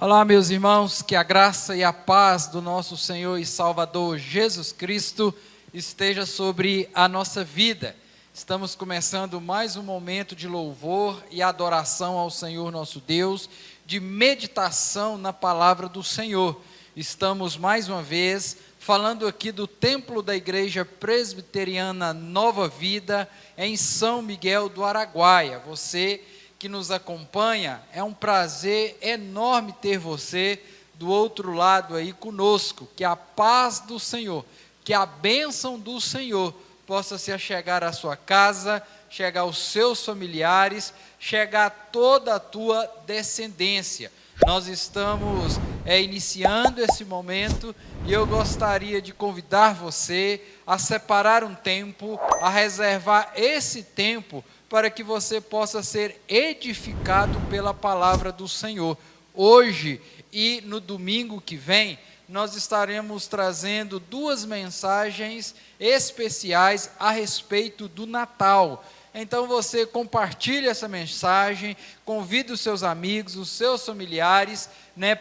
Olá, meus irmãos, que a graça e a paz do nosso Senhor e Salvador Jesus Cristo esteja sobre a nossa vida. Estamos começando mais um momento de louvor e adoração ao Senhor nosso Deus, de meditação na palavra do Senhor. Estamos mais uma vez falando aqui do templo da Igreja Presbiteriana Nova Vida, em São Miguel do Araguaia. Você que nos acompanha, é um prazer enorme ter você do outro lado aí conosco. Que a paz do Senhor, que a bênção do Senhor possa se achegar à sua casa, chegar aos seus familiares, chegar a toda a tua descendência. Nós estamos iniciando esse momento e eu gostaria de convidar você a separar um tempo, a reservar esse tempo para que você possa ser edificado pela palavra do Senhor. Hoje e no domingo que vem, nós estaremos trazendo duas mensagens especiais a respeito do Natal. Então você compartilhe essa mensagem, convide os seus amigos, os seus familiares,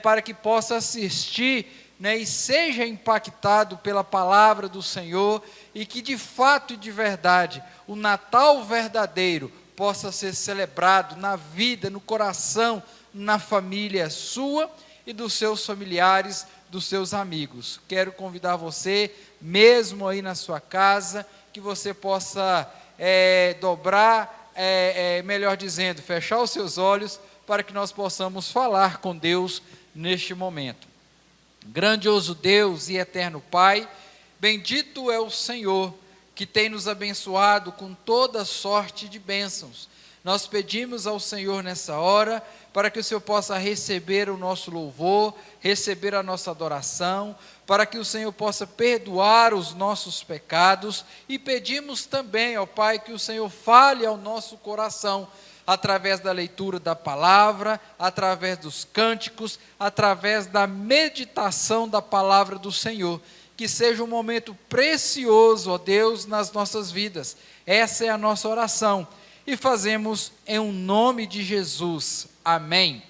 para que possa assistir, e seja impactado pela palavra do Senhor, e que de fato e de verdade, o Natal verdadeiro possa ser celebrado na vida, no coração, na família sua e dos seus familiares, dos seus amigos. Quero convidar você, mesmo aí na sua casa, que você possa melhor dizendo, fechar os seus olhos, para que nós possamos falar com Deus neste momento. Grandioso Deus e eterno Pai, bendito é o Senhor, que tem nos abençoado com toda sorte de bênçãos. Nós pedimos ao Senhor nessa hora, para que o Senhor possa receber o nosso louvor, receber a nossa adoração, para que o Senhor possa perdoar os nossos pecados, e pedimos também, ó Pai, que o Senhor fale ao nosso coração, através da leitura da palavra, através dos cânticos, através da meditação da palavra do Senhor, que seja um momento precioso, ó Deus, nas nossas vidas. Essa é a nossa oração, e fazemos em um nome de Jesus. Amém.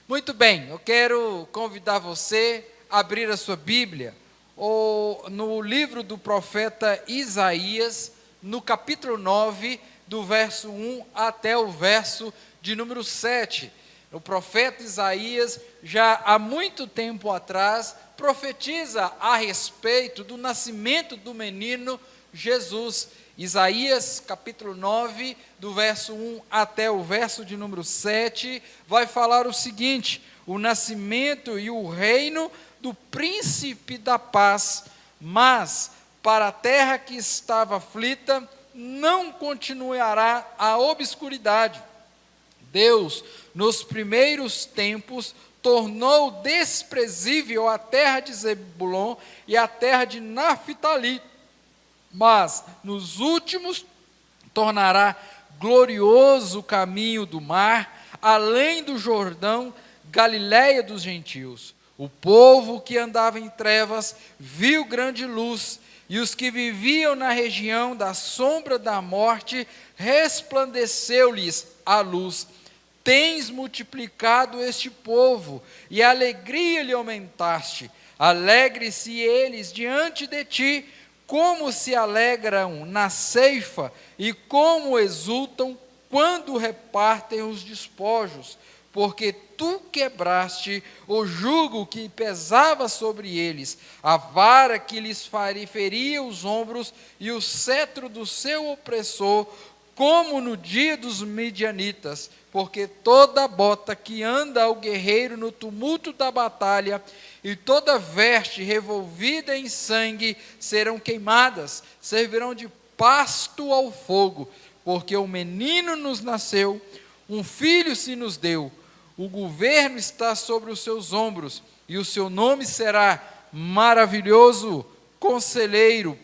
Muito bem, eu quero convidar você a abrir a sua Bíblia, no livro do profeta Isaías, no capítulo 9, do verso 1 até o verso de número 7. O profeta Isaías, já há muito tempo atrás, profetiza a respeito do nascimento do menino Jesus. Isaías capítulo 9, do verso 1 até o verso de número 7, vai falar o seguinte: o nascimento e o reino do príncipe da paz, mas para a terra que estava aflita, não continuará a obscuridade. Deus, nos primeiros tempos, tornou desprezível a terra de Zebulon e a terra de Naftali, mas nos últimos tornará glorioso o caminho do mar, além do Jordão, Galiléia dos gentios. O povo que andava em trevas viu grande luz, e os que viviam na região da sombra da morte, resplandeceu-lhes a luz. Tens multiplicado este povo, e a alegria lhe aumentaste. Alegre-se eles diante de ti, como se alegram na ceifa, e como exultam quando repartem os despojos, porque tu quebraste o jugo que pesava sobre eles, a vara que lhes feria os ombros, e o cetro do seu opressor, como no dia dos midianitas, porque toda bota que anda ao guerreiro no tumulto da batalha, e toda veste revolvida em sangue serão queimadas, servirão de pasto ao fogo, porque o menino nos nasceu, um filho se nos deu, o governo está sobre os seus ombros, e o seu nome será Maravilhoso, Conselheiro,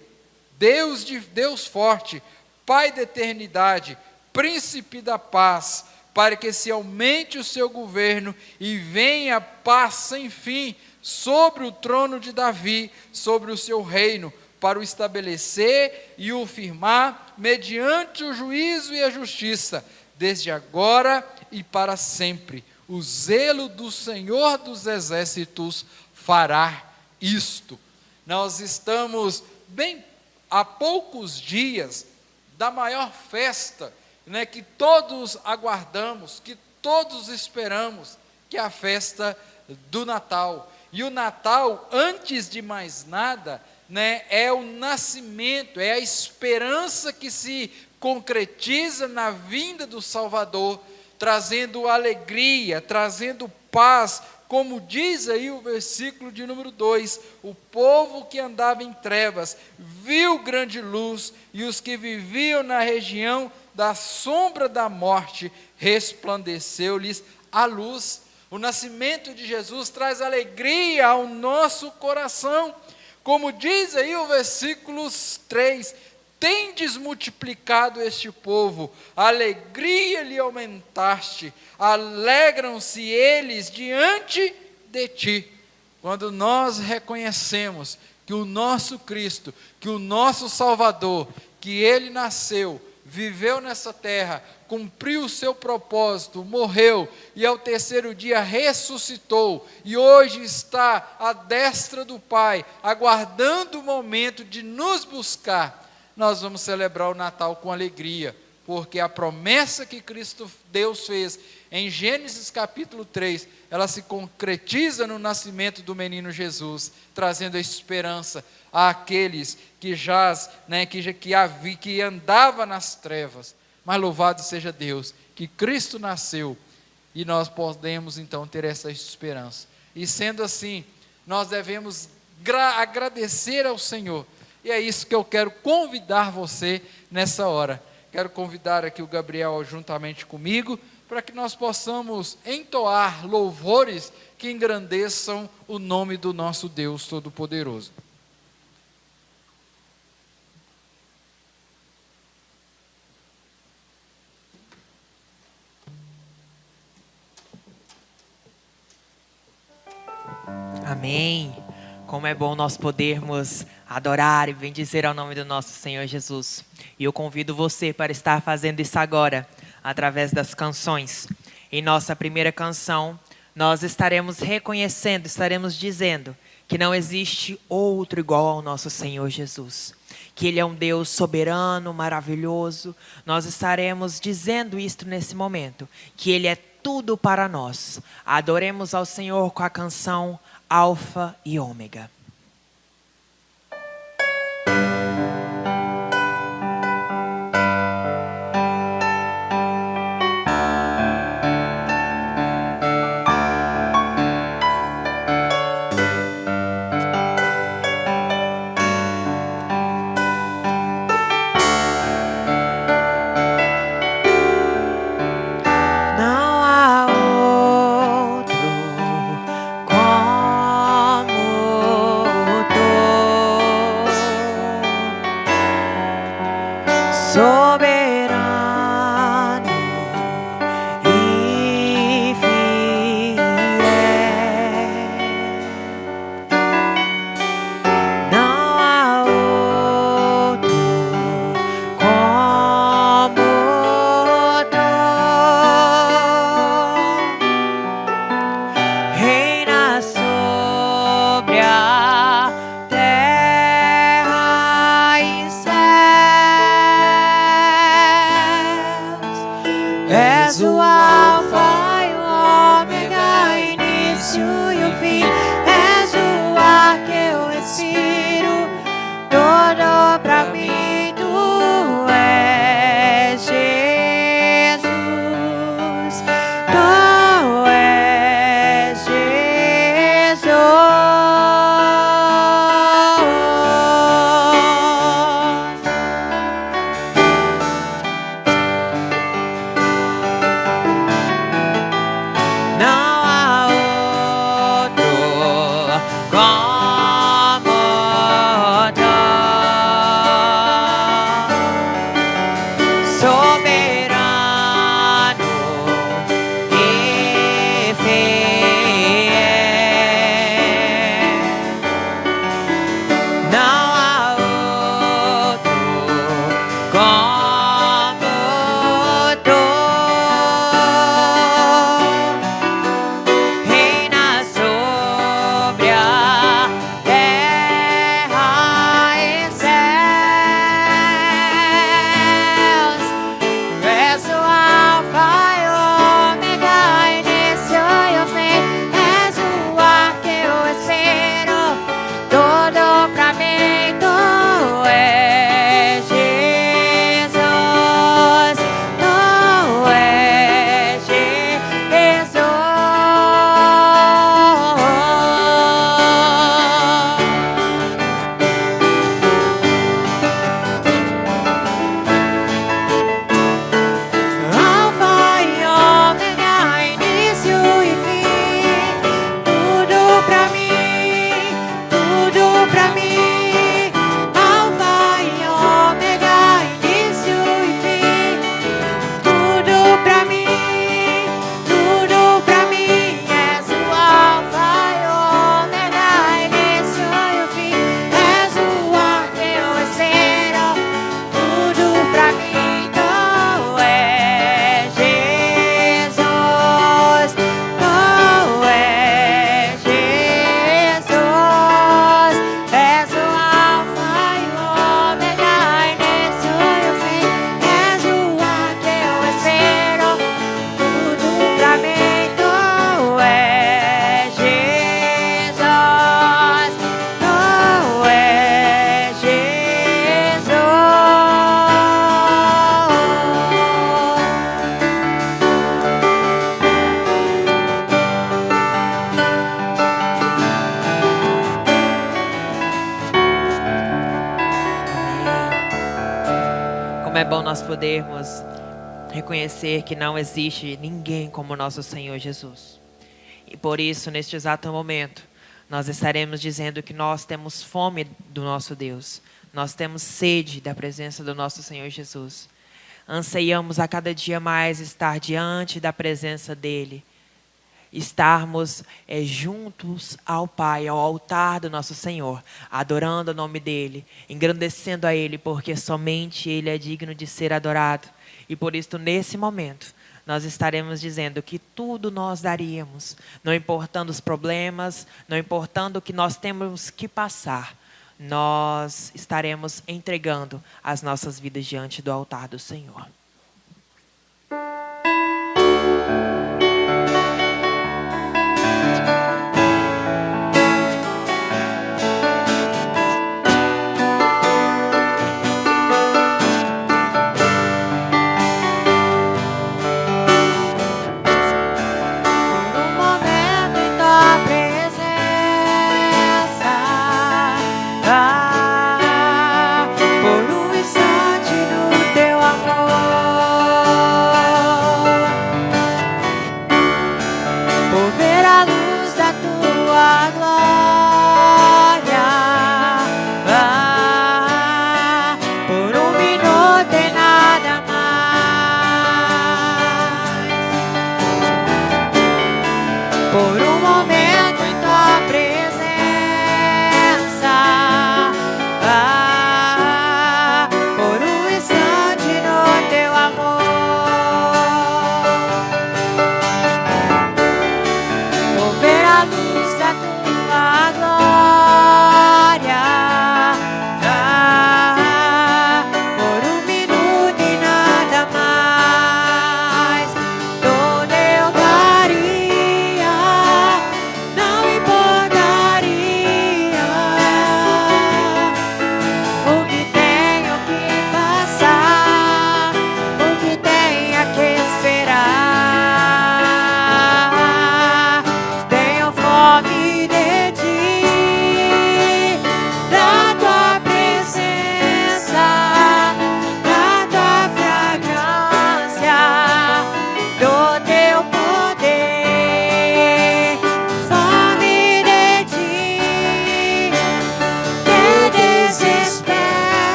Deus forte, Pai da eternidade, Príncipe da paz, para que se aumente o seu governo e venha paz sem fim sobre o trono de Davi, sobre o seu reino, para o estabelecer e o firmar mediante o juízo e a justiça, desde agora e para sempre. o zelo do Senhor dos Exércitos fará isto. Nós estamos bem há poucos dias da maior festa, né, que todos aguardamos, que todos esperamos, que é a festa do Natal. E o Natal, antes de mais nada, né, é o nascimento, é a esperança que se concretiza na vinda do Salvador, trazendo alegria, trazendo paz, como diz aí o versículo de número 2, o povo que andava em trevas viu grande luz, e os que viviam na região da sombra da morte, resplandeceu-lhes a luz. O nascimento de Jesus traz alegria ao nosso coração, como diz aí o versículo 3, tendes multiplicado este povo, a alegria lhe aumentaste, alegram-se eles diante de ti. Quando nós reconhecemos que o nosso Cristo, que o nosso Salvador, que Ele nasceu, viveu nessa terra, cumpriu o seu propósito, morreu e ao terceiro dia ressuscitou e hoje está à destra do Pai, aguardando o momento de nos buscar, nós vamos celebrar o Natal com alegria, porque a promessa que Cristo Deus fez em Gênesis capítulo 3, ela se concretiza no nascimento do menino Jesus, trazendo a esperança àqueles que que andava nas trevas. Mas louvado seja Deus, que Cristo nasceu e nós podemos então ter essa esperança. E sendo assim, nós devemos agradecer ao Senhor. E é isso que eu quero convidar você nessa hora. Quero convidar aqui o Gabriel juntamente comigo, para que nós possamos entoar louvores que engrandeçam o nome do nosso Deus Todo-Poderoso. Amém. Como é bom nós podermos adorar e bendizer ao nome do nosso Senhor Jesus. E eu convido você para estar fazendo isso agora, através das canções. Em nossa primeira canção, nós estaremos reconhecendo, estaremos dizendo que não existe outro igual ao nosso Senhor Jesus. Que Ele é um Deus soberano, maravilhoso. Nós estaremos dizendo isto nesse momento, que Ele é tudo para nós. Adoremos ao Senhor com a canção Alfa e Ômega. nós podermos reconhecer que não existe ninguém como nosso Senhor Jesus. E por isso, neste exato momento, nós estaremos dizendo que nós temos fome do nosso Deus. Nós temos sede da presença do nosso Senhor Jesus. Anseiamos a cada dia mais estar diante da presença dEle. Estarmos juntos ao Pai, ao altar do nosso Senhor, adorando o nome dEle, engrandecendo a Ele, porque somente Ele é digno de ser adorado. E por isso, nesse momento, nós estaremos dizendo que tudo nós daríamos, não importando os problemas, não importando o que nós temos que passar, nós estaremos entregando as nossas vidas diante do altar do Senhor.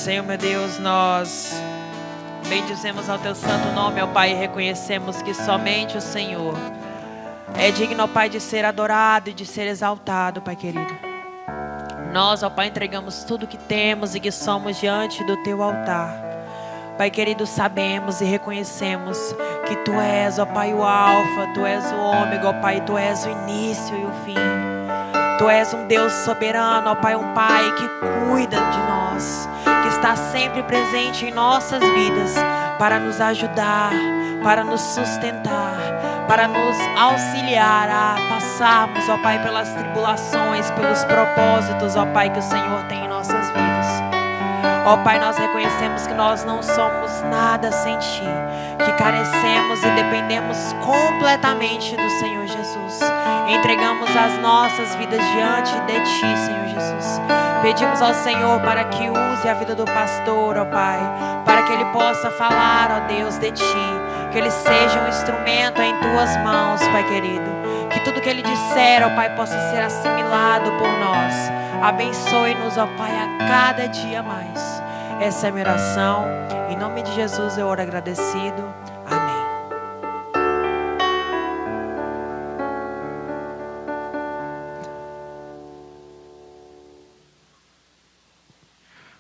Senhor, meu Deus, nós bendizemos ao Teu santo nome, ó Pai, e reconhecemos que somente o Senhor é digno, ó Pai, de ser adorado e de ser exaltado, Pai querido. Nós, ó Pai, entregamos tudo que temos e que somos diante do Teu altar. Pai querido, sabemos e reconhecemos que Tu és, ó Pai, o Alfa, Tu és o Ômega, ó Pai, Tu és o início e o fim. Tu és um Deus soberano, ó Pai, um Pai que cuida de nós, que está sempre presente em nossas vidas para nos ajudar, para nos sustentar, para nos auxiliar a passarmos, ó Pai, pelas tribulações, pelos propósitos, ó Pai, que o Senhor tem em nossas vidas. Ó Pai, nós reconhecemos que nós não somos nada sem Ti, que carecemos e dependemos completamente do Senhor Jesus. Entregamos as nossas vidas diante de Ti, Senhor Jesus. Pedimos ao Senhor para que use a vida do pastor, ó Pai, para que ele possa falar, ó Deus, de Ti, que ele seja um instrumento em Tuas mãos, Pai querido. Que tudo que ele disser, ó Pai, possa ser assimilado por nós. Abençoe-nos, ó Pai, a cada dia mais. Essa é a minha oração. Em nome de Jesus eu oro agradecido. Amém.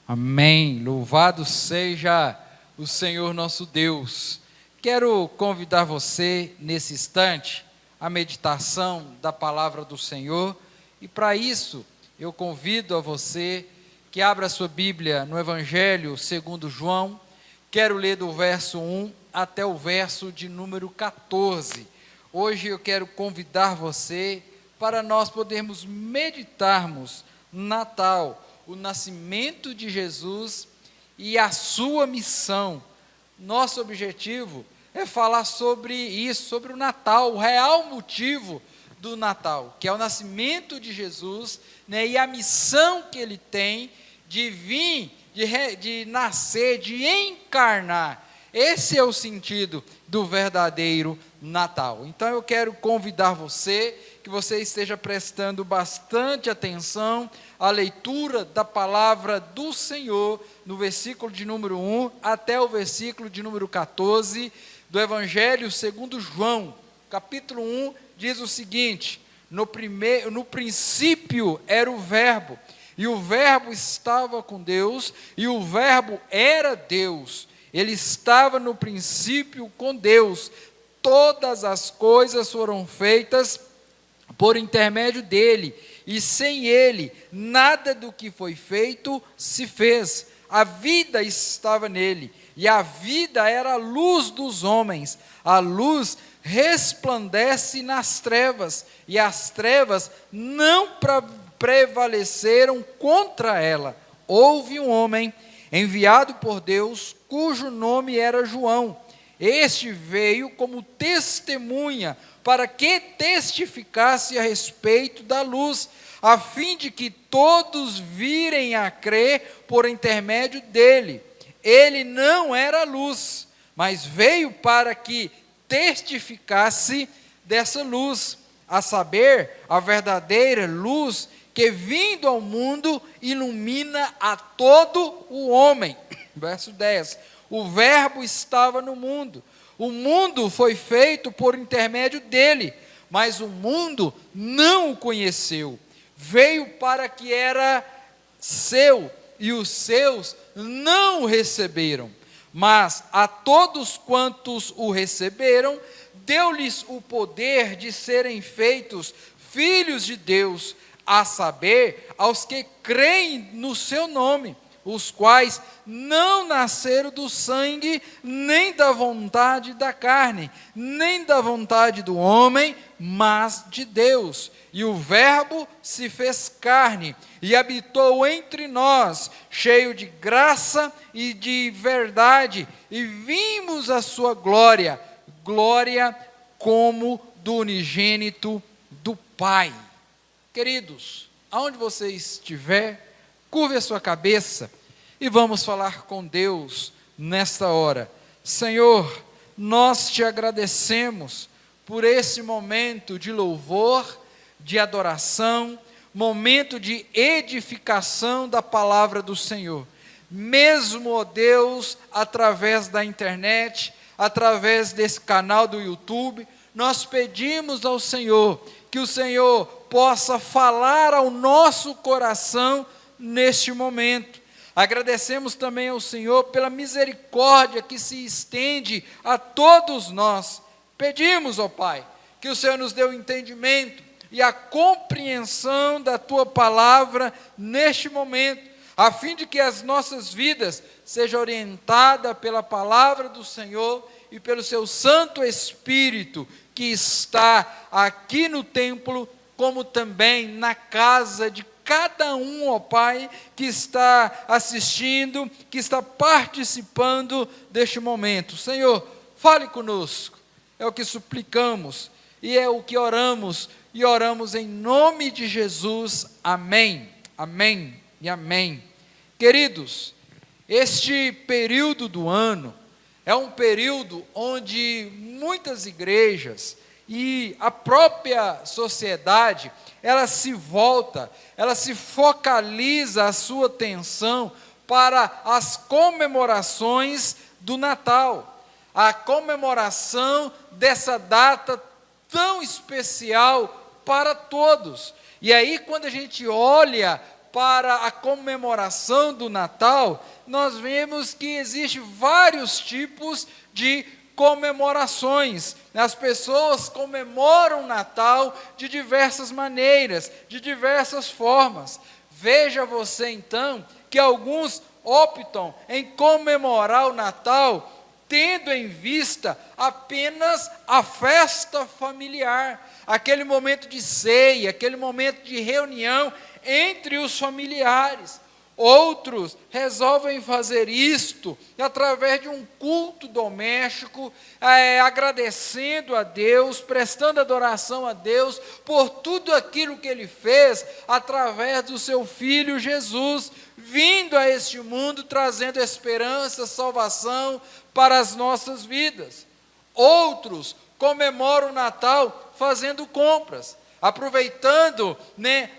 Amém. Louvado seja o Senhor nosso Deus. Quero convidar você nesse instante à meditação da palavra do Senhor, e para isso eu convido a você que abra sua Bíblia no Evangelho segundo João. Quero ler do verso 1 até o verso de número 14. Hoje eu quero convidar você para nós podermos meditarmos Natal, o nascimento de Jesus e a sua missão. Nosso objetivo é falar sobre isso, sobre o Natal, o real motivo do Natal, que é o nascimento de Jesus, né, e a missão que ele tem de vir, de nascer, de encarnar. Esse é o sentido do verdadeiro Natal. Então eu quero convidar você, que você esteja prestando bastante atenção à leitura da palavra do Senhor, no versículo de número 1 até o versículo de número 14, do Evangelho segundo João, capítulo 1, diz o seguinte: no princípio era o Verbo, e o Verbo estava com Deus, e o Verbo era Deus. Ele estava no princípio com Deus. Todas as coisas foram feitas por intermédio dele, e sem ele, nada do que foi feito se fez. A vida estava nele, e a vida era a luz dos homens. A luz resplandece nas trevas, e as trevas não prevaleceram contra ela. Houve um homem enviado por Deus, cujo nome era João. Este veio como testemunha, para que testificasse a respeito da luz, a fim de que todos virem a crer por intermédio dele. Ele não era luz, mas veio para que testificasse dessa luz, a saber, a verdadeira luz que, vindo ao mundo, ilumina a todo o homem. Verso 10. O Verbo estava no mundo. O mundo foi feito por intermédio dele, mas o mundo não o conheceu. Veio para que era seu, e os seus não o receberam. Mas a todos quantos o receberam, deu-lhes o poder de serem feitos filhos de Deus, a saber, aos que creem no seu nome, os quais não nasceram do sangue, nem da vontade da carne, nem da vontade do homem, mas de Deus. E o Verbo se fez carne e habitou entre nós, cheio de graça e de verdade, e vimos a sua glória, glória como do unigênito do Pai. Queridos, aonde você estiver, curve a sua cabeça e vamos falar com Deus nesta hora. Senhor, nós te agradecemos por esse momento de louvor, de adoração, momento de edificação da palavra do Senhor. Mesmo, ó Deus, através da internet, através desse canal do YouTube, nós pedimos ao Senhor que o Senhor possa falar ao nosso coração neste momento. Agradecemos também ao Senhor pela misericórdia que se estende a todos nós. Pedimos, ó Pai, que o Senhor nos dê o entendimento e a compreensão da Tua palavra neste momento, a fim de que as nossas vidas sejam orientadas pela palavra do Senhor e pelo Seu Santo Espírito, que está aqui no templo, como também na casa de cada um, ó Pai, que está assistindo, que está participando deste momento. Senhor, fale conosco, é o que suplicamos e é o que oramos, e oramos em nome de Jesus. Amém, amém e amém. Queridos, este período do ano é um período onde muitas igrejas e a própria sociedade, ela se volta, ela se focaliza a sua atenção para as comemorações do Natal, a comemoração dessa data tão especial para todos. E aí, quando a gente olha para a comemoração do Natal, nós vemos que existem vários tipos de comemorações. As pessoas comemoram o Natal de diversas maneiras, de diversas formas. Veja você então que alguns optam em comemorar o Natal tendo em vista apenas a festa familiar, aquele momento de ceia, aquele momento de reunião entre os familiares. Outros resolvem fazer isto através de um culto doméstico, agradecendo a Deus, prestando adoração a Deus por tudo aquilo que Ele fez através do Seu Filho Jesus, vindo a este mundo trazendo esperança, salvação para as nossas vidas. Outros comemoram o Natal fazendo compras, aproveitando,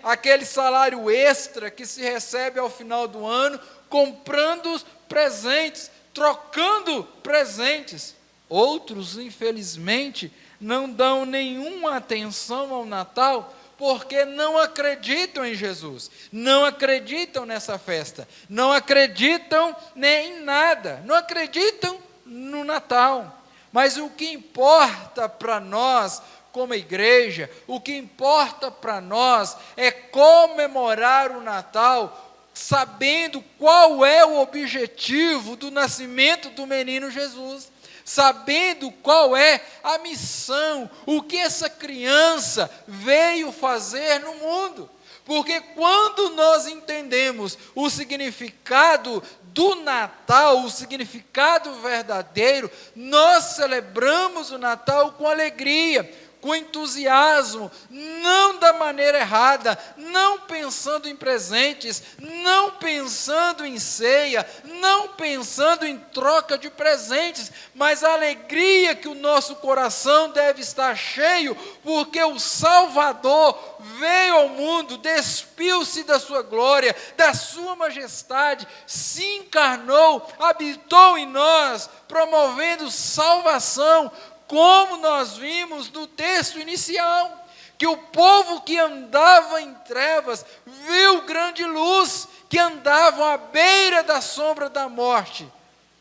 aquele salário extra que se recebe ao final do ano, comprando presentes, trocando presentes. Outros, infelizmente, não dão nenhuma atenção ao Natal, porque não acreditam em Jesus, não acreditam nessa festa, não acreditam nem em nada, não acreditam no Natal. Mas o que importa para nós, como igreja, o que importa para nós é comemorar o Natal, sabendo qual é o objetivo do nascimento do menino Jesus, sabendo qual é a missão, o que essa criança veio fazer no mundo. Porque quando nós entendemos o significado do Natal, o significado verdadeiro, nós celebramos o Natal com alegria, com entusiasmo, não da maneira errada, não pensando em presentes, não pensando em ceia, não pensando em troca de presentes, mas a alegria que o nosso coração deve estar cheio, porque o Salvador veio ao mundo, despiu-se da sua glória, da sua majestade, se encarnou, habitou em nós, promovendo salvação, como nós vimos no texto inicial, que o povo que andava em trevas viu grande luz, que andavam à beira da sombra da morte,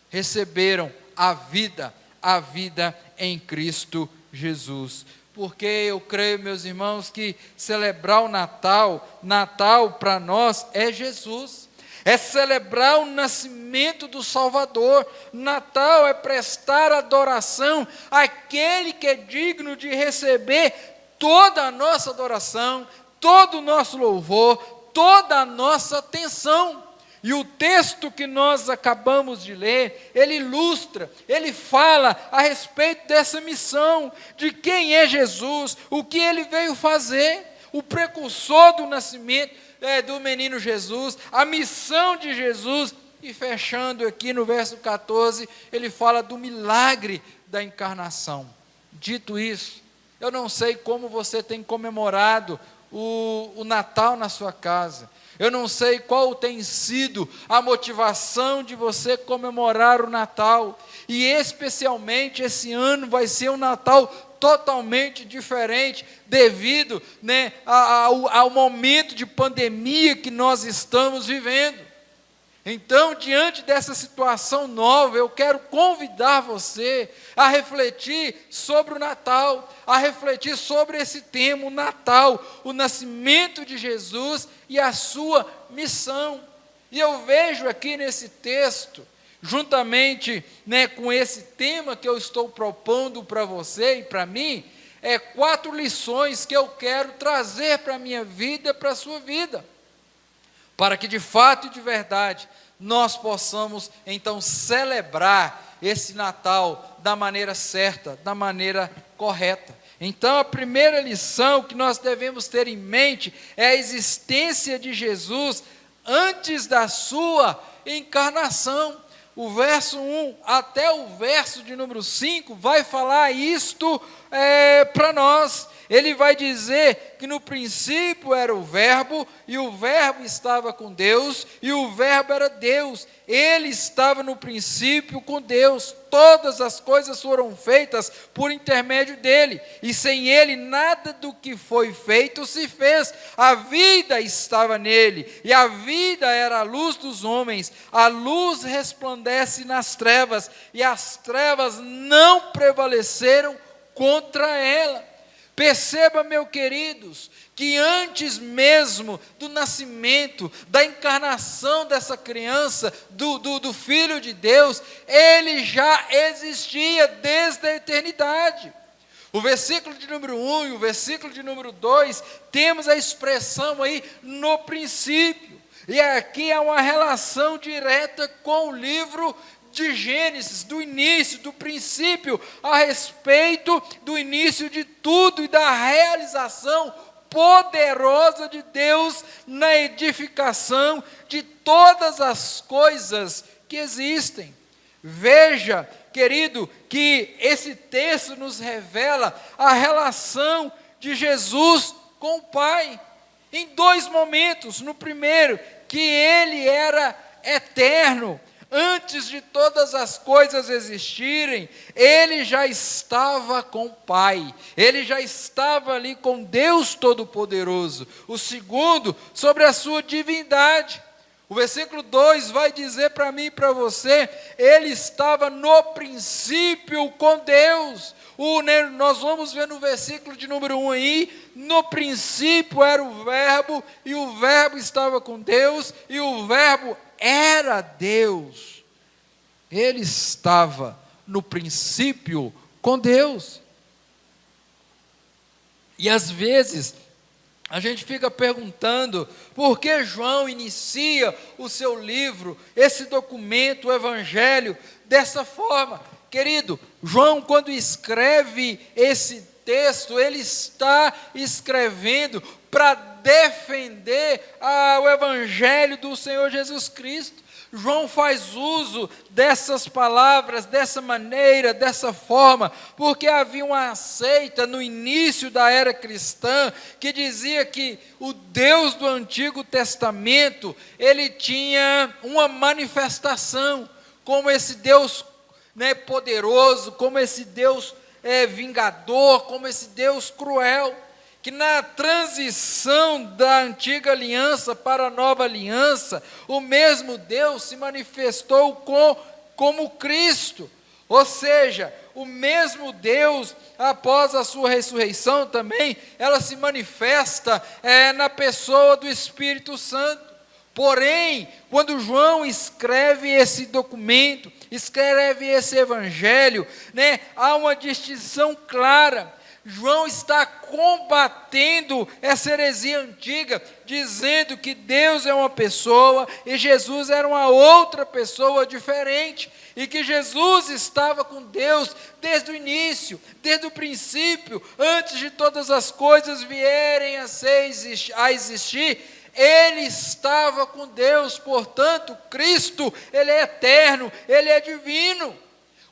receberam a vida em Cristo Jesus. Porque eu creio, meus irmãos, que celebrar o Natal para nós é Jesus. É celebrar o nascimento do Salvador. Natal é prestar adoração àquele que é digno de receber toda a nossa adoração, todo o nosso louvor, toda a nossa atenção. E o texto que nós acabamos de ler, ele ilustra, ele fala a respeito dessa missão, de quem é Jesus, o que ele veio fazer, o precursor do nascimento do menino Jesus, a missão de Jesus. E fechando aqui no verso 14, ele fala do milagre da encarnação. Dito isso, eu não sei como você tem comemorado o Natal na sua casa. Eu não sei qual tem sido a motivação de você comemorar o Natal. E especialmente esse ano vai ser um Natal totalmente diferente devido, né, ao momento de pandemia que nós estamos vivendo. Então, diante dessa situação nova, eu quero convidar você a refletir sobre o Natal, a refletir sobre esse tema, o Natal, o nascimento de Jesus e a sua missão. E eu vejo aqui nesse texto, juntamente, né, com esse tema que eu estou propondo para você e para mim, 4 lições que eu quero trazer para a minha vida, para a sua vida, para que de fato e de verdade nós possamos então celebrar esse Natal da maneira certa, da maneira correta. Então a primeira lição que nós devemos ter em mente é a existência de Jesus antes da sua encarnação. O verso 1 até o verso de número 5 vai falar isto para nós. Ele vai dizer que no princípio era o Verbo, e o Verbo estava com Deus, e o Verbo era Deus. Ele estava no princípio com Deus. Todas as coisas foram feitas por intermédio dele, e sem ele nada do que foi feito se fez. A vida estava nele, e a vida era a luz dos homens. A luz resplandece nas trevas, e as trevas não prevaleceram contra ela. Perceba, meus queridos, que antes mesmo do nascimento, da encarnação dessa criança, do Filho de Deus, ele já existia desde a eternidade. O versículo de número 1 e o versículo de número 2, temos a expressão aí, no princípio. E aqui é uma relação direta com o livro de Gênesis, do início, do princípio, a respeito do início de tudo e da realização poderosa de Deus na edificação de todas as coisas que existem. Veja, querido, que esse texto nos revela a relação de Jesus com o Pai, em 2 momentos. No primeiro, que ele era eterno. Antes de todas as coisas existirem, ele já estava com o Pai, ele já estava ali com Deus Todo-Poderoso. O segundo, sobre a sua divindade. O versículo 2 vai dizer para mim e para você, ele estava no princípio com Deus. Nós vamos ver no versículo de número 1 aí, no princípio era o Verbo, e o Verbo estava com Deus, e o Verbo era Deus. Ele estava no princípio com Deus. E às vezes a gente fica perguntando por que João inicia o seu livro, esse documento, o Evangelho, dessa forma. Querido, João, quando escreve esse texto, ele está escrevendo para defender o Evangelho do Senhor Jesus Cristo. João faz uso dessas palavras, dessa maneira, dessa forma, porque havia uma seita no início da era cristã, que dizia que o Deus do Antigo Testamento, ele tinha uma manifestação, como esse Deus, né, poderoso, como esse Deus vingador, como esse Deus cruel, que na transição da antiga aliança para a nova aliança, o mesmo Deus se manifestou como Cristo, ou seja, o mesmo Deus, após a sua ressurreição também, ela se manifesta na pessoa do Espírito Santo. Porém, quando João escreve esse documento, escreve esse evangelho, né, há uma distinção clara. João está combatendo essa heresia antiga, dizendo que Deus é uma pessoa e Jesus era uma outra pessoa diferente, e que Jesus estava com Deus desde o início, desde o princípio, antes de todas as coisas vierem a existir, ele estava com Deus. Portanto, Cristo, ele é eterno, ele é divino.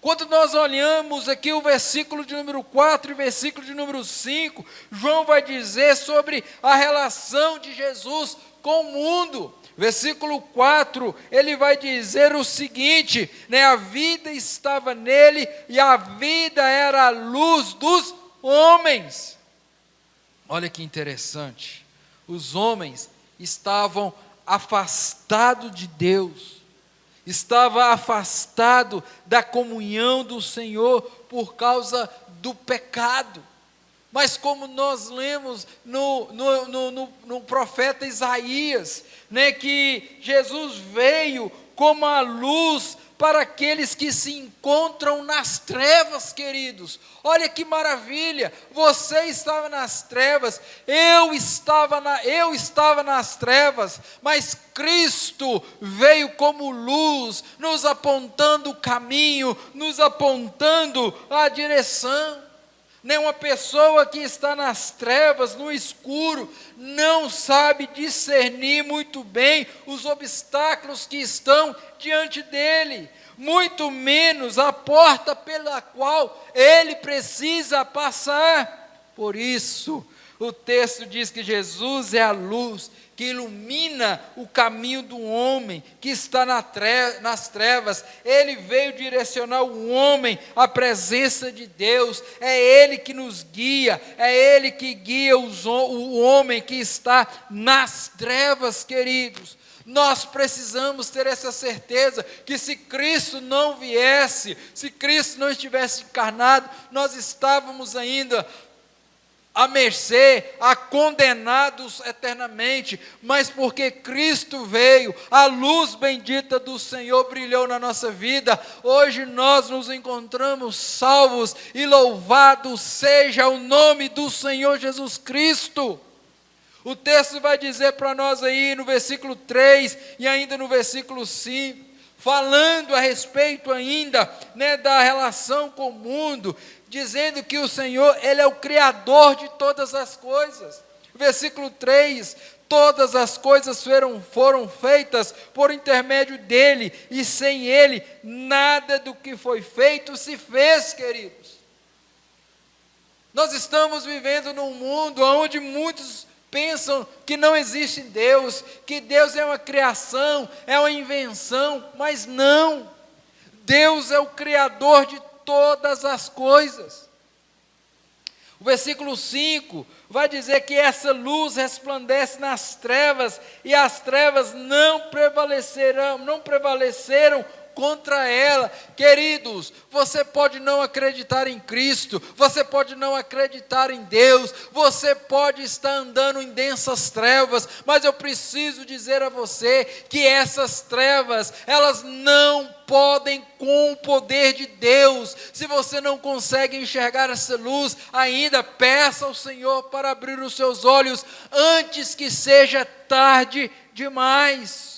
Quando nós olhamos aqui o versículo de número 4 e o versículo de número 5, João vai dizer sobre a relação de Jesus com o mundo. Versículo 4, ele vai dizer o seguinte, né, a vida estava nele e a vida era a luz dos homens. Olha que interessante, os homens estavam afastados de Deus, estavam afastados da comunhão do Senhor por causa do pecado. Mas como nós lemos no profeta Isaías, né, que Jesus veio como a luz para aqueles que se encontram nas trevas, queridos. Olha que maravilha, você estava nas trevas, eu estava nas trevas, mas Cristo veio como luz, nos apontando o caminho, nos apontando a direção. Nenhuma pessoa que está nas trevas, no escuro, não sabe discernir muito bem os obstáculos que estão diante dele, muito menos a porta pela qual ele precisa passar. Por isso, o texto diz que Jesus é a luz que ilumina o caminho do homem que está nas trevas. Ele veio direcionar o homem à presença de Deus. É Ele que nos guia, é Ele que guia o homem que está nas trevas, queridos. Nós precisamos ter essa certeza que se Cristo não viesse, se Cristo não estivesse encarnado, nós estávamos ainda à mercê, a condenados eternamente, mas porque Cristo veio, a luz bendita do Senhor brilhou na nossa vida, hoje nós nos encontramos salvos, e louvado seja o nome do Senhor Jesus Cristo. O texto vai dizer para nós aí no versículo 3 e ainda no versículo 5, falando a respeito ainda, né, da relação com o mundo, dizendo que o Senhor, Ele é o Criador de todas as coisas. Versículo 3, todas as coisas foram feitas por intermédio dEle, e sem Ele, nada do que foi feito se fez, queridos. Nós estamos vivendo num mundo onde muitos pensam que não existe Deus, que Deus é uma criação, é uma invenção, mas não. Deus é o Criador de todas as coisas. O versículo 5 vai dizer que essa luz resplandece nas trevas, e as trevas não prevaleceram contra ela. Queridos, você pode não acreditar em Cristo, você pode não acreditar em Deus, você pode estar andando em densas trevas, mas eu preciso dizer a você que essas trevas, elas não podem com o poder de Deus. Se você não consegue enxergar essa luz, ainda peça ao Senhor para abrir os seus olhos antes que seja tarde demais.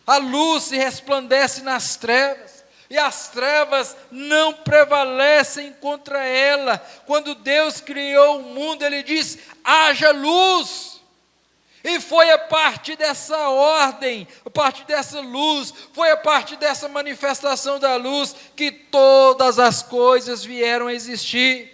A luz se resplandece nas trevas, e as trevas não prevalecem contra ela. Quando Deus criou o mundo, Ele disse: haja luz. E foi a partir dessa ordem, a partir dessa luz, foi a partir dessa manifestação da luz que todas as coisas vieram a existir.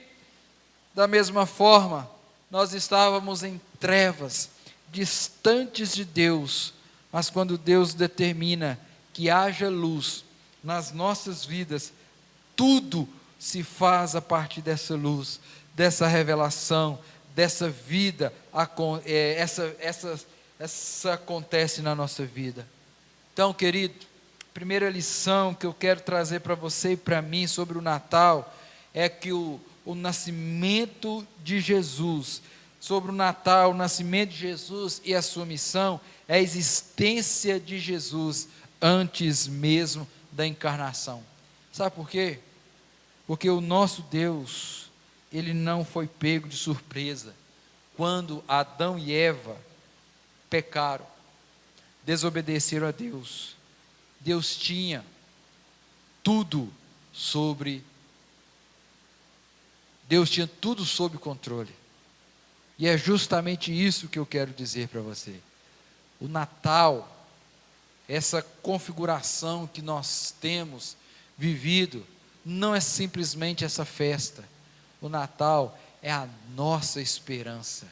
Da mesma forma, nós estávamos em trevas, distantes de Deus, mas quando Deus determina que haja luz nas nossas vidas, tudo se faz a partir dessa luz, dessa revelação, dessa vida, essa acontece na nossa vida. Então, querido, a primeira lição que eu quero trazer para você e para mim sobre o Natal é que o nascimento de Jesus, sobre o Natal, o nascimento de Jesus e a sua missão, é a existência de Jesus antes mesmo da encarnação. Sabe por quê? Porque o nosso Deus, Ele não foi pego de surpresa quando Adão e Eva pecaram, desobedeceram a Deus. Deus tinha tudo sob controle. E é justamente isso que eu quero dizer para você. O Natal, essa configuração que nós temos vivido, não é simplesmente essa festa. O Natal é a nossa esperança.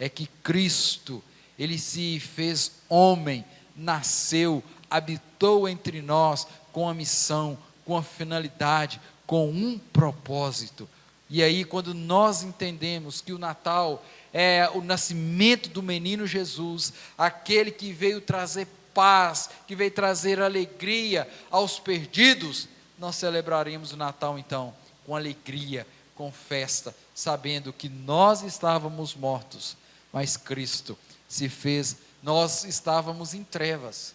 É que Cristo, Ele se fez homem, nasceu, habitou entre nós com a missão, com a finalidade, com um propósito, E aí, quando nós entendemos que o Natal é o nascimento do menino Jesus, aquele que veio trazer paz, que veio trazer alegria aos perdidos, nós celebraremos o Natal então com alegria, com festa, sabendo que nós estávamos mortos, mas Cristo se fez, nós estávamos em trevas,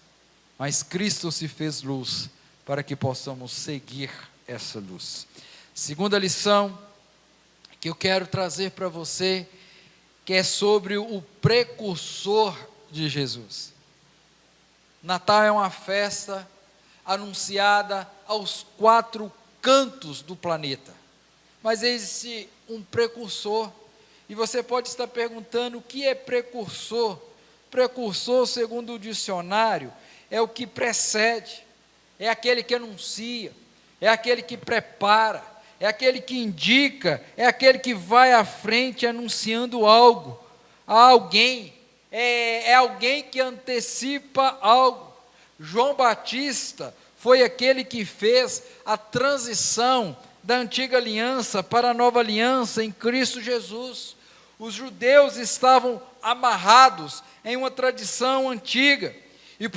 mas Cristo se fez luz, para que possamos seguir essa luz. Segunda lição que eu quero trazer para você, que é sobre o precursor de Jesus. Natal é uma festa anunciada aos 4 cantos do planeta, mas existe um precursor, e você pode estar perguntando o que é precursor. Precursor, segundo o dicionário, é o que precede, é aquele que anuncia, é aquele que prepara, é aquele que indica, é aquele que vai à frente anunciando algo, a alguém, é alguém que antecipa algo. João Batista foi aquele que fez a transição da antiga aliança para a nova aliança em Cristo Jesus. Os judeus estavam amarrados em uma tradição antiga, e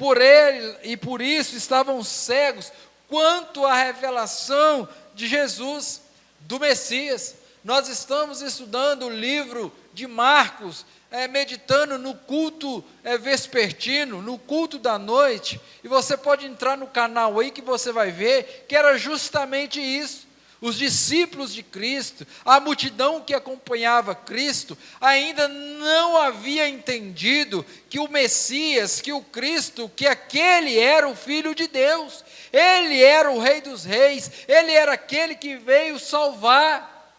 por isso estavam cegos quanto à revelação de Jesus, do Messias. Nós estamos estudando o livro de Marcos, meditando no culto vespertino, no culto da noite, e você pode entrar no canal aí que você vai ver que era justamente isso. Os discípulos de Cristo, a multidão que acompanhava Cristo, ainda não havia entendido que o Messias, que o Cristo, que aquele era o Filho de Deus, ele era o Rei dos Reis, ele era aquele que veio salvar,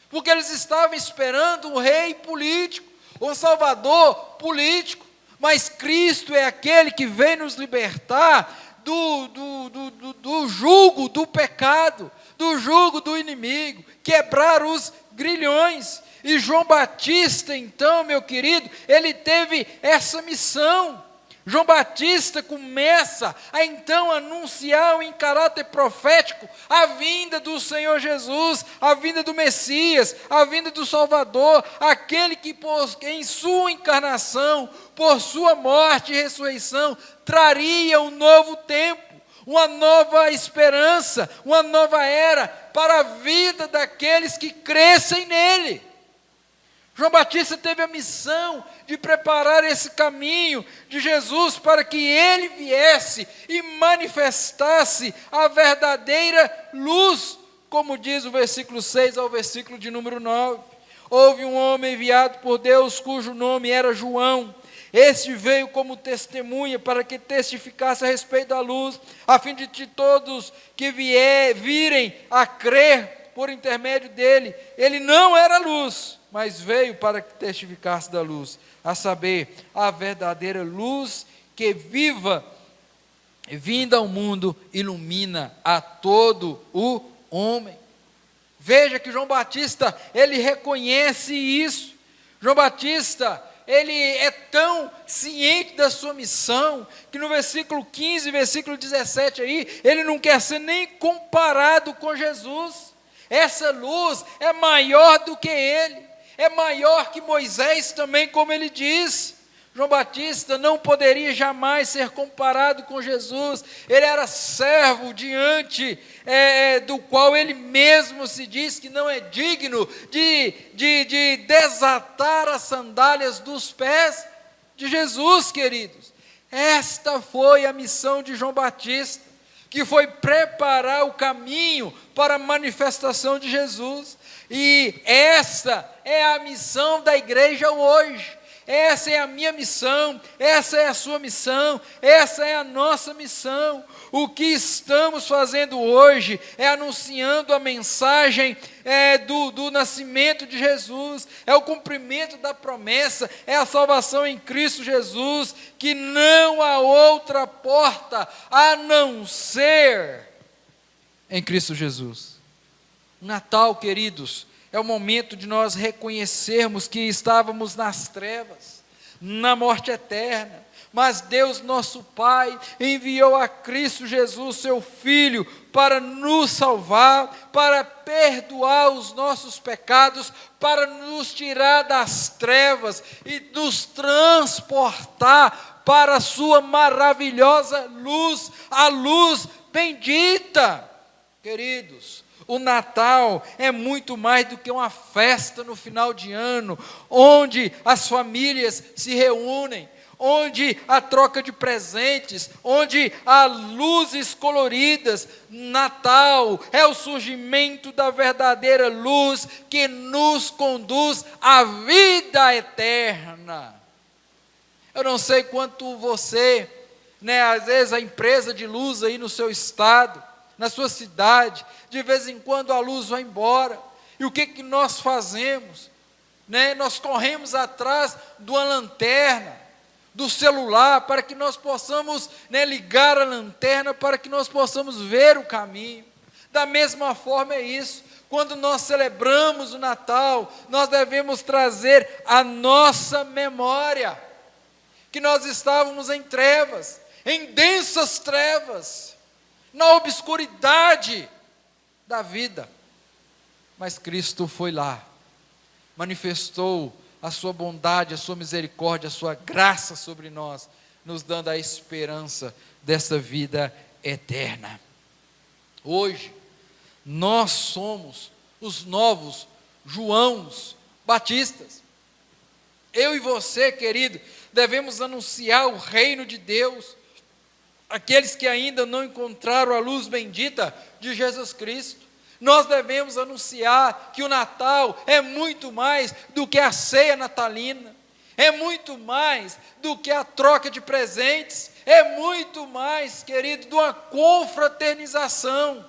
porque eles estavam esperando um rei político, um salvador político, mas Cristo é aquele que veio nos libertar do jugo do pecado, do jugo do inimigo, quebrar os grilhões. E João Batista, então, meu querido, ele teve essa missão. João Batista começa a então anunciar em caráter profético a vinda do Senhor Jesus, a vinda do Messias, a vinda do Salvador, aquele que em sua encarnação, por sua morte e ressurreição, traria um novo tempo, uma nova esperança, uma nova era para a vida daqueles que crescem nele. João Batista teve a missão de preparar esse caminho de Jesus para que ele viesse e manifestasse a verdadeira luz, como diz o versículo 6 ao versículo de número 9. Houve um homem enviado por Deus, cujo nome era João. Este veio como testemunha para que testificasse a respeito da luz, a fim de todos que virem a crer por intermédio dele. Ele não era luz, mas veio para que testificasse da luz, a saber, a verdadeira luz que vinda ao mundo, ilumina a todo o homem. Veja que João Batista, ele reconhece isso. João Batista, ele é tão ciente da sua missão, que no versículo 15, versículo 17 aí, ele não quer ser nem comparado com Jesus. Essa luz é maior do que ele, é maior que Moisés também, como ele diz. João Batista não poderia jamais ser comparado com Jesus. Ele era servo diante do qual ele mesmo se diz que não é digno de desatar as sandálias dos pés de Jesus, queridos. Esta foi a missão de João Batista, que foi preparar o caminho para a manifestação de Jesus. E essa é a missão da igreja hoje. Essa é a minha missão, essa é a sua missão, essa é a nossa missão. O que estamos fazendo hoje é anunciando a mensagem do nascimento de Jesus, é o cumprimento da promessa, é a salvação em Cristo Jesus, que não há outra porta a não ser em Cristo Jesus. Natal, queridos, é o momento de nós reconhecermos que estávamos nas trevas, na morte eterna, mas Deus nosso Pai enviou a Cristo Jesus, seu Filho, para nos salvar, para perdoar os nossos pecados, para nos tirar das trevas e nos transportar para a sua maravilhosa luz, a luz bendita. Queridos, o Natal é muito mais do que uma festa no final de ano, onde as famílias se reúnem, onde há troca de presentes, onde há luzes coloridas. Natal é o surgimento da verdadeira luz que nos conduz à vida eterna. Eu não sei quanto você, às vezes a empresa de luz aí no seu estado, na sua cidade, de vez em quando a luz vai embora, e o que nós fazemos? Nós corremos atrás de uma lanterna, do celular, para que nós possamos ligar a lanterna, para que nós possamos ver o caminho. Da mesma forma é isso, quando nós celebramos o Natal, nós devemos trazer a nossa memória, que nós estávamos em trevas, em densas trevas, na obscuridade da vida, mas Cristo foi lá, manifestou a sua bondade, a sua misericórdia, a sua graça sobre nós, nos dando a esperança dessa vida eterna. Hoje, nós somos os novos Joãos Batistas. Eu e você, querido, devemos anunciar o reino de Deus, aqueles que ainda não encontraram a luz bendita de Jesus Cristo. Nós devemos anunciar que o Natal é muito mais do que a ceia natalina, é muito mais do que a troca de presentes, é muito mais, querido, de uma confraternização.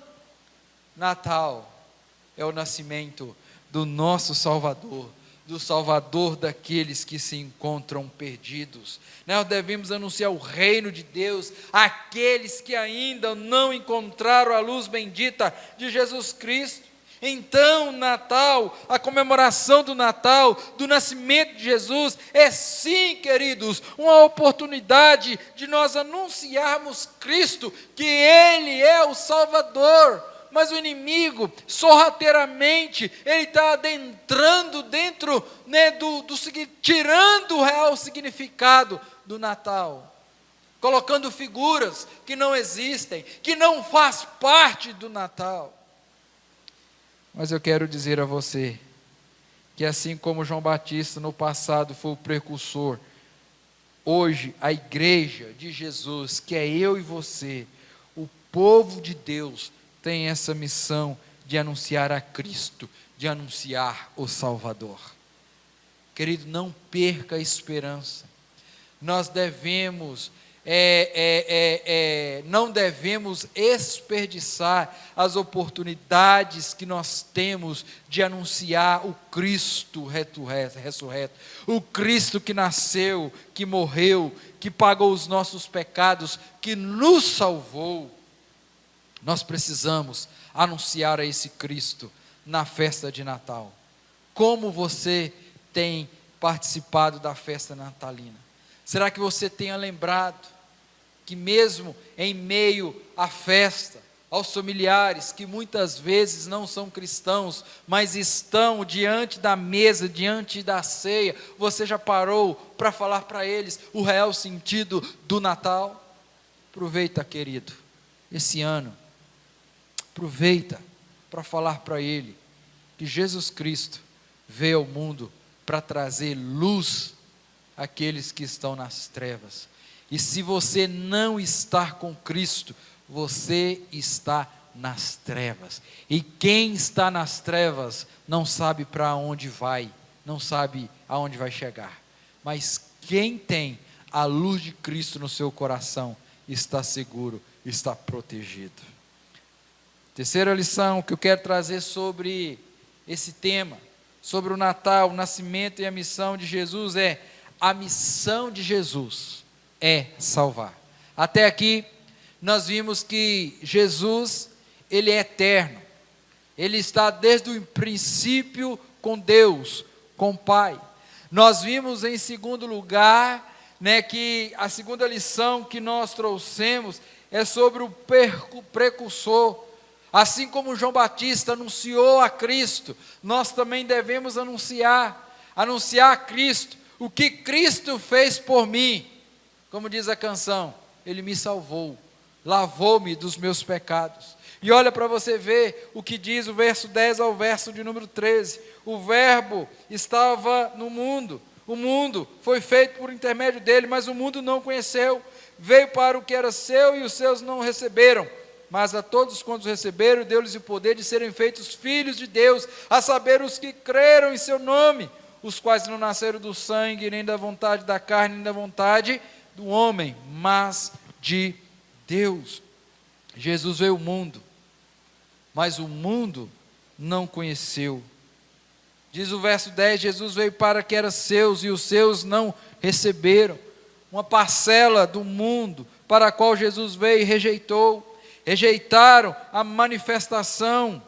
Natal é o nascimento do nosso Salvador, do Salvador daqueles que se encontram perdidos. Nós devemos anunciar o reino de Deus àqueles que ainda não encontraram a luz bendita de Jesus Cristo. Então, Natal, a comemoração do Natal, do nascimento de Jesus, é sim, queridos, uma oportunidade de nós anunciarmos Cristo, que Ele é o Salvador. Mas o inimigo, sorrateiramente, ele está adentrando dentro, tirando o real significado do Natal, colocando figuras que não existem, que não faz parte do Natal. Mas eu quero dizer a você, que assim como João Batista no passado foi o precursor, hoje a igreja de Jesus, que é eu e você, o povo de Deus, tem essa missão de anunciar a Cristo, de anunciar o Salvador. Querido, não perca a esperança. Nós devemos, não devemos desperdiçar as oportunidades que nós temos de anunciar o Cristo ressurreto, o Cristo que nasceu, que morreu, que pagou os nossos pecados, que nos salvou. Nós precisamos anunciar a esse Cristo na festa de Natal. Como você tem participado da festa natalina? Será que você tenha lembrado que mesmo em meio à festa, aos familiares que muitas vezes não são cristãos, mas estão diante da mesa, diante da ceia, você já parou para falar para eles o real sentido do Natal? Aproveita, querido, esse ano. Aproveita para falar para ele que Jesus Cristo veio ao mundo para trazer luz àqueles que estão nas trevas. E se você não está com Cristo, você está nas trevas. E quem está nas trevas não sabe para onde vai, não sabe aonde vai chegar. Mas quem tem a luz de Cristo no seu coração está seguro, está protegido. Terceira lição que eu quero trazer sobre esse tema, sobre o Natal, o nascimento e a missão de Jesus é: a missão de Jesus é salvar. Até aqui nós vimos que Jesus, ele é eterno, ele está desde o princípio com Deus, com o Pai. Nós vimos em segundo lugar né, que a segunda lição que nós trouxemos é sobre o precursor. Assim como João Batista anunciou a Cristo, nós também devemos anunciar a Cristo, o que Cristo fez por mim. Como diz a canção, Ele me salvou, lavou-me dos meus pecados. E olha para você ver o que diz o verso 10 ao verso de número 13. O verbo estava no mundo, o mundo foi feito por intermédio dele, mas o mundo não o conheceu. Veio para o que era seu e os seus não o receberam. Mas a todos quantos receberam, deu-lhes o poder de serem feitos filhos de Deus, a saber, os que creram em seu nome, os quais não nasceram do sangue, nem da vontade da carne, nem da vontade do homem, mas de Deus. Jesus veio ao mundo, mas o mundo não conheceu. Diz o verso 10, Jesus veio para que era seus, e os seus não receberam. Uma parcela do mundo para a qual Jesus veio e rejeitou. Rejeitaram a manifestação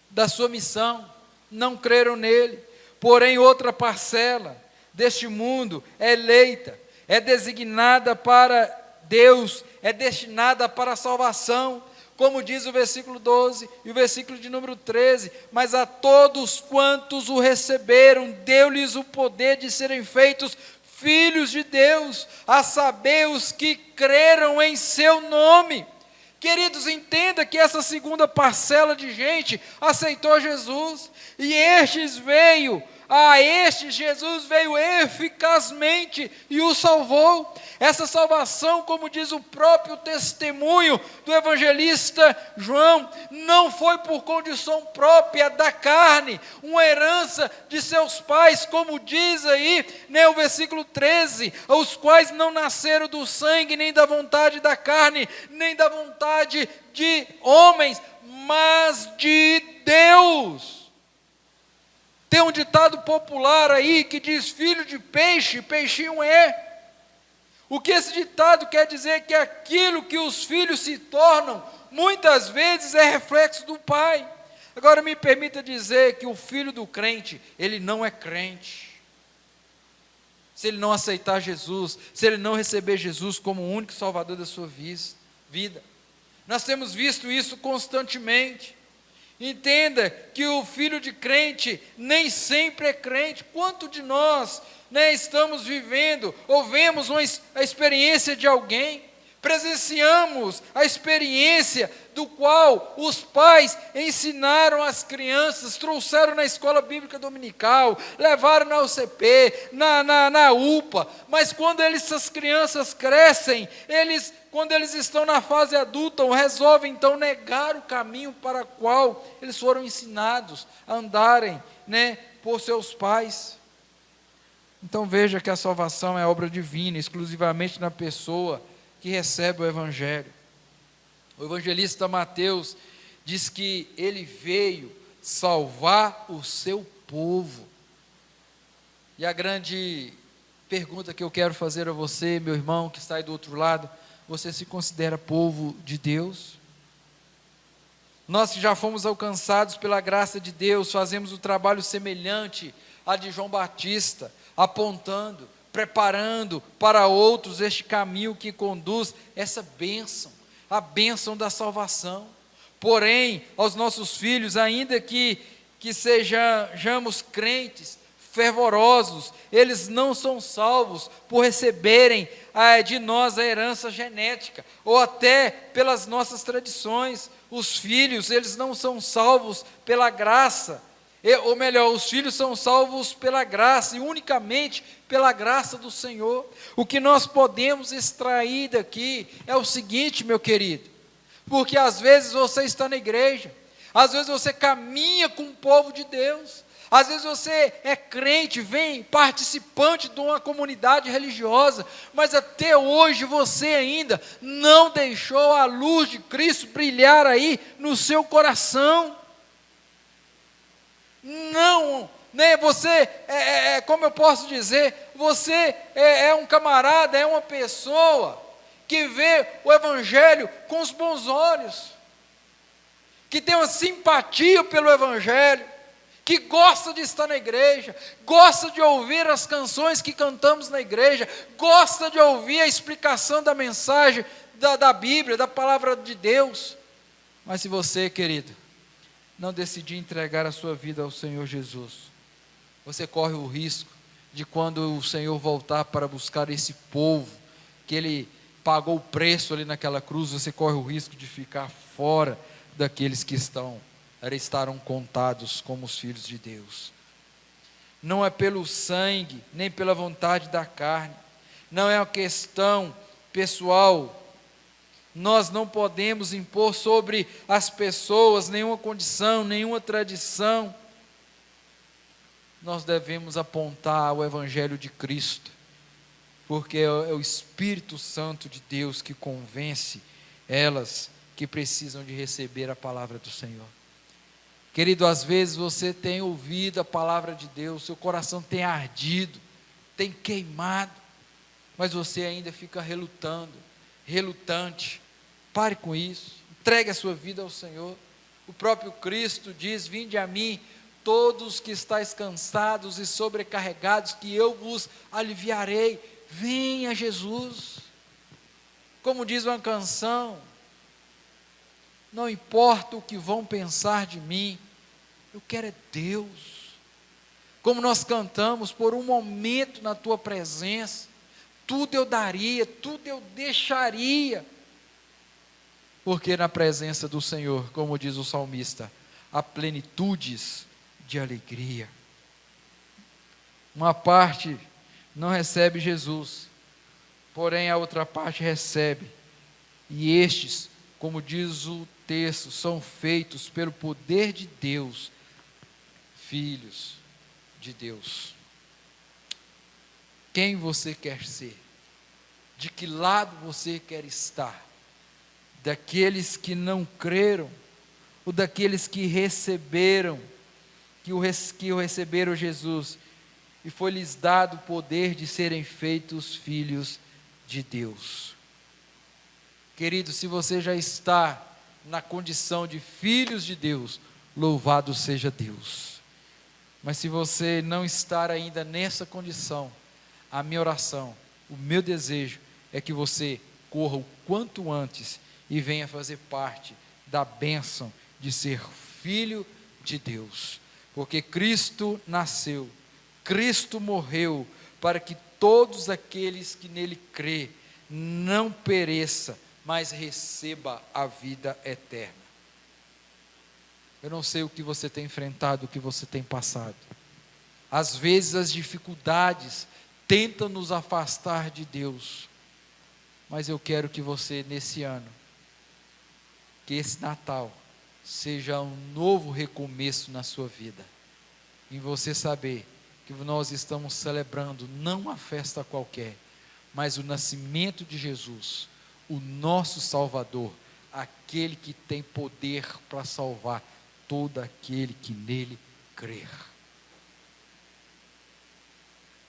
da sua missão, não creram nele. Porém, outra parcela deste mundo é eleita, é designada para Deus, é destinada para a salvação, como diz o versículo 12 e o versículo de número 13, mas a todos quantos o receberam, deu-lhes o poder de serem feitos filhos de Deus, a saber, os que creram em seu nome. Queridos, entenda que essa segunda parcela de gente aceitou Jesus, e Jesus veio eficazmente e o salvou. Essa salvação, como diz o próprio testemunho do evangelista João, não foi por condição própria da carne, uma herança de seus pais, como diz aí, né, o versículo 13, os quais não nasceram do sangue, nem da vontade da carne, nem da vontade de homens, mas de Deus. Tem um ditado popular aí que diz: filho de peixe, peixinho é. O que esse ditado quer dizer é que aquilo que os filhos se tornam, muitas vezes é reflexo do pai. Agora me permita dizer que o filho do crente, ele não é crente. Se ele não aceitar Jesus, se ele não receber Jesus como o único salvador da sua vida. Nós temos visto isso constantemente. Entenda que o filho de crente nem sempre é crente. Quanto de nós, né, estamos vivendo, ou vemos a experiência de alguém, presenciamos a experiência do qual os pais ensinaram as crianças, trouxeram na escola bíblica dominical, levaram na UCP, na UPA, mas quando essas crianças crescem, quando eles estão na fase adulta, resolvem então negar o caminho para o qual eles foram ensinados a andarem, né, por seus pais. Então veja que a salvação é obra divina, exclusivamente na pessoa que recebe o Evangelho. O evangelista Mateus diz que ele veio salvar o seu povo. E a grande pergunta que eu quero fazer a você, meu irmão que está aí do outro lado: você se considera povo de Deus? Nós que já fomos alcançados pela graça de Deus, fazemos um trabalho semelhante ao de João Batista, apontando, preparando para outros este caminho que conduz essa bênção, a bênção da salvação. Porém, aos nossos filhos, ainda que sejamos crentes, fervorosos, eles não são salvos por receberem de nós a herança genética, ou até pelas nossas tradições. Os filhos, eles não são salvos pela graça, ou melhor, os filhos são salvos pela graça, e unicamente pela graça do Senhor. O que nós podemos extrair daqui é o seguinte, meu querido, porque às vezes você está na igreja, às vezes você caminha com o povo de Deus, às vezes você é crente, vem participante de uma comunidade religiosa, mas até hoje você ainda não deixou a luz de Cristo brilhar aí no seu coração. Não, né? Você como eu posso dizer, você é um camarada, é uma pessoa que vê o Evangelho com os bons olhos, que tem uma simpatia pelo Evangelho, que gosta de estar na igreja, gosta de ouvir as canções que cantamos na igreja, gosta de ouvir a explicação da mensagem da Bíblia, da palavra de Deus. Mas se você, querido, não decidir entregar a sua vida ao Senhor Jesus, você corre o risco de, quando o Senhor voltar para buscar esse povo, que Ele pagou o preço ali naquela cruz, você corre o risco de ficar fora daqueles que estarão contados como os filhos de Deus. Não é pelo sangue, nem pela vontade da carne, não é uma questão pessoal. Nós não podemos impor sobre as pessoas nenhuma condição, nenhuma tradição. Nós devemos apontar o Evangelho de Cristo, porque é o Espírito Santo de Deus que convence elas que precisam de receber a palavra do Senhor. Querido, às vezes você tem ouvido a palavra de Deus, seu coração tem ardido, tem queimado, mas você ainda fica relutante. Pare com isso, entregue a sua vida ao Senhor. O próprio Cristo diz: vinde a mim, todos que estáis cansados e sobrecarregados, que eu vos aliviarei. Venha Jesus. Como diz uma canção, não importa o que vão pensar de mim, eu quero é Deus. Como nós cantamos, por um momento na tua presença, tudo eu daria, tudo eu deixaria, porque na presença do Senhor, como diz o salmista, há plenitudes de alegria. Uma parte não recebe Jesus, porém a outra parte recebe, e estes, como diz o texto, são feitos pelo poder de Deus, filhos de Deus. Quem você quer ser? De que lado você quer estar? Daqueles que não creram, ou daqueles que receberam, que receberam Jesus, e foi-lhes dado o poder de serem feitos filhos de Deus. Querido, se você já está na condição de filhos de Deus, louvado seja Deus. Mas se você não estar ainda nessa condição, a minha oração, o meu desejo é que você corra o quanto antes e venha fazer parte da bênção de ser filho de Deus. Porque Cristo nasceu, Cristo morreu, para que todos aqueles que nele crê não pereça, mas receba a vida eterna. Eu não sei o que você tem enfrentado, o que você tem passado. Às vezes as dificuldades tentam nos afastar de Deus, mas eu quero que você, nesse ano, que esse Natal seja um novo recomeço na sua vida, em você saber que nós estamos celebrando não uma festa qualquer, mas o nascimento de Jesus, o nosso Salvador, aquele que tem poder para salvar todo aquele que nele crer.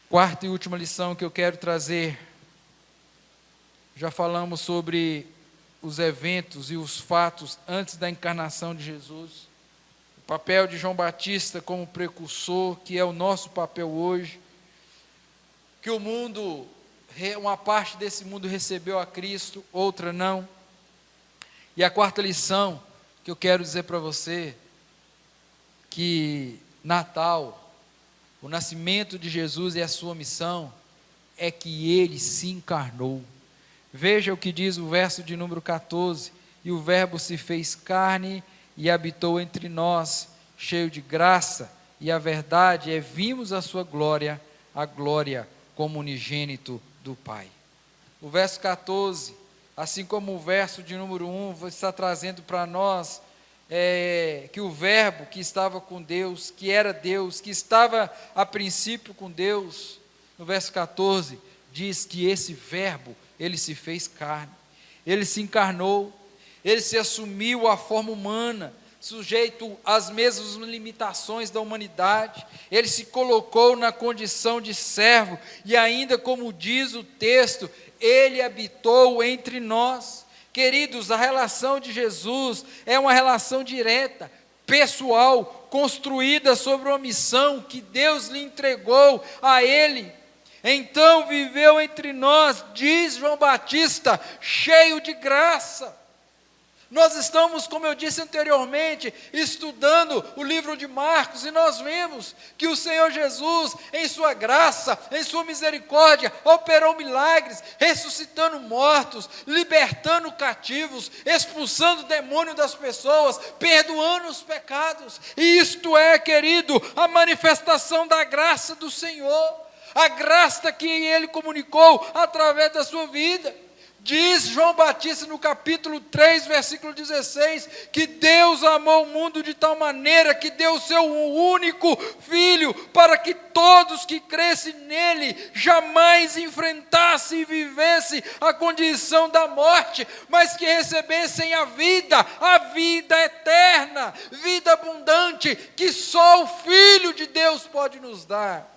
Quarta e última lição que eu quero trazer, já falamos sobre os eventos e os fatos antes da encarnação de Jesus, o papel de João Batista como precursor, que é o nosso papel hoje, que o mundo, uma parte desse mundo recebeu a Cristo, outra não. E a quarta lição que eu quero dizer para você, que Natal, o nascimento de Jesus e a sua missão, é que Ele se encarnou. Veja o que diz o verso de número 14, e o verbo se fez carne e habitou entre nós, cheio de graça, e a verdade é, vimos a sua glória, a glória como unigênito do Pai. O verso 14, assim como o verso de número 1, está trazendo para nós que o verbo que estava com Deus, que era Deus, que estava a princípio com Deus, no verso 14, diz que esse verbo, ele se fez carne, ele se encarnou, ele se assumiu a forma humana, sujeito às mesmas limitações da humanidade, ele se colocou na condição de servo, e ainda como diz o texto, ele habitou entre nós. Queridos, a relação de Jesus é uma relação direta, pessoal, construída sobre uma missão que Deus lhe entregou a ele. Então viveu entre nós, diz João Batista, cheio de graça. Nós estamos, como eu disse anteriormente, estudando o livro de Marcos, e nós vemos que o Senhor Jesus, em sua graça, em sua misericórdia, operou milagres, ressuscitando mortos, libertando cativos, expulsando o demônio das pessoas, perdoando os pecados. E isto é, querido, a manifestação da graça do Senhor, a graça que Ele comunicou através da sua vida. Diz João Batista no capítulo 3, versículo 16, que Deus amou o mundo de tal maneira que deu o seu único Filho, para que todos que crescem nele jamais enfrentassem e vivessem a condição da morte, mas que recebessem a vida eterna, vida abundante, que só o Filho de Deus pode nos dar.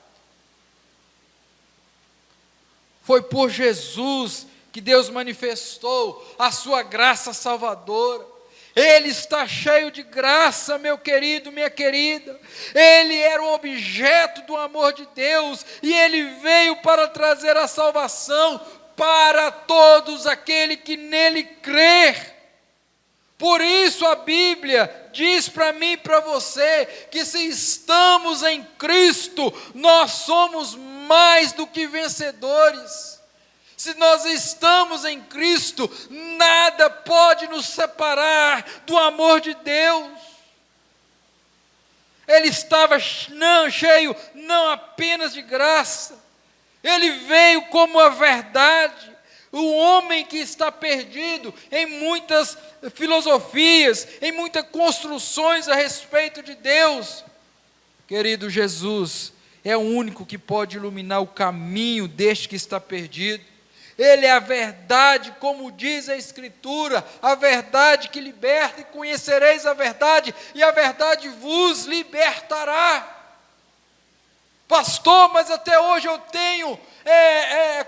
Foi por Jesus que Deus manifestou a sua graça salvadora. Ele está cheio de graça, meu querido, minha querida. Ele era o objeto do amor de Deus, e Ele veio para trazer a salvação para todos aqueles que nele crer. Por isso a Bíblia diz para mim e para você, que se estamos em Cristo, nós somos mais do que vencedores. Se nós estamos em Cristo, nada pode nos separar do amor de Deus. Ele estava cheio não apenas de graça, ele veio como a verdade. O homem que está perdido em muitas filosofias, em muitas construções a respeito de Deus, querido, Jesus é o único que pode iluminar o caminho deste que está perdido. Ele é a verdade, como diz a Escritura, a verdade que liberta, e conhecereis a verdade, e a verdade vos libertará. Pastor, mas até hoje eu tenho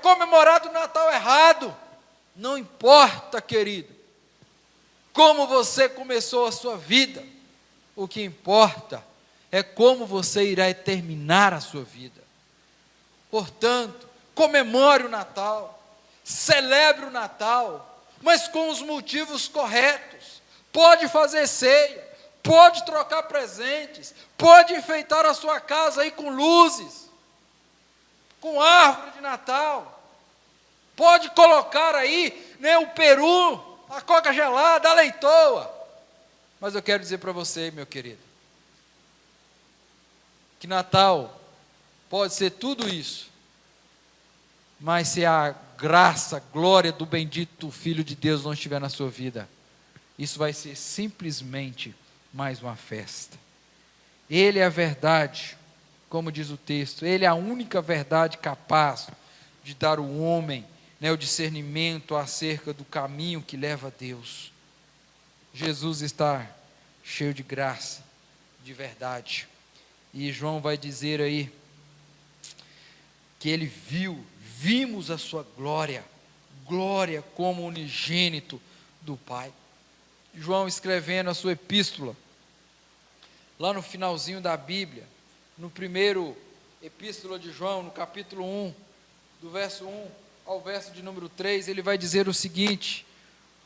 comemorado o Natal errado. Não importa, querido, como você começou a sua vida, o que importa é como você irá terminar a sua vida. Portanto, comemore o Natal, celebre o Natal, mas com os motivos corretos. Pode fazer ceia, pode trocar presentes, pode enfeitar a sua casa aí com luzes, com árvore de Natal, pode colocar aí, o peru, a coca gelada, a leitoa. Mas eu quero dizer para você, meu querido, que Natal pode ser tudo isso, mas se a graça, glória do bendito Filho de Deus não estiver na sua vida, isso vai ser simplesmente mais uma festa. Ele é a verdade, como diz o texto, Ele é a única verdade capaz de dar ao homem, o discernimento acerca do caminho que leva a Deus. Jesus está cheio de graça, de verdade, e João vai dizer aí, que ele vimos a sua glória como unigênito do Pai. João, escrevendo a sua epístola, lá no finalzinho da Bíblia, no primeiro epístola de João, no capítulo 1, do verso 1 ao verso de número 3, ele vai dizer o seguinte: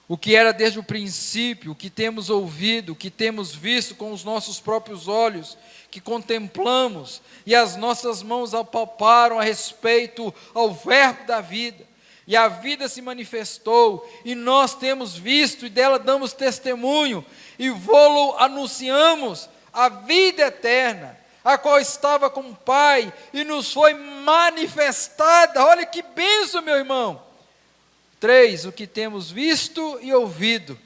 o que era desde o princípio, o que temos ouvido, o que temos visto com os nossos próprios olhos, que contemplamos, e as nossas mãos apalparam a respeito ao verbo da vida, e a vida se manifestou, e nós temos visto, e dela damos testemunho, e vô-lo anunciamos, a vida eterna, a qual estava com o Pai, e nos foi manifestada. Olha que bênção, meu irmão. 3, o que temos visto e ouvido,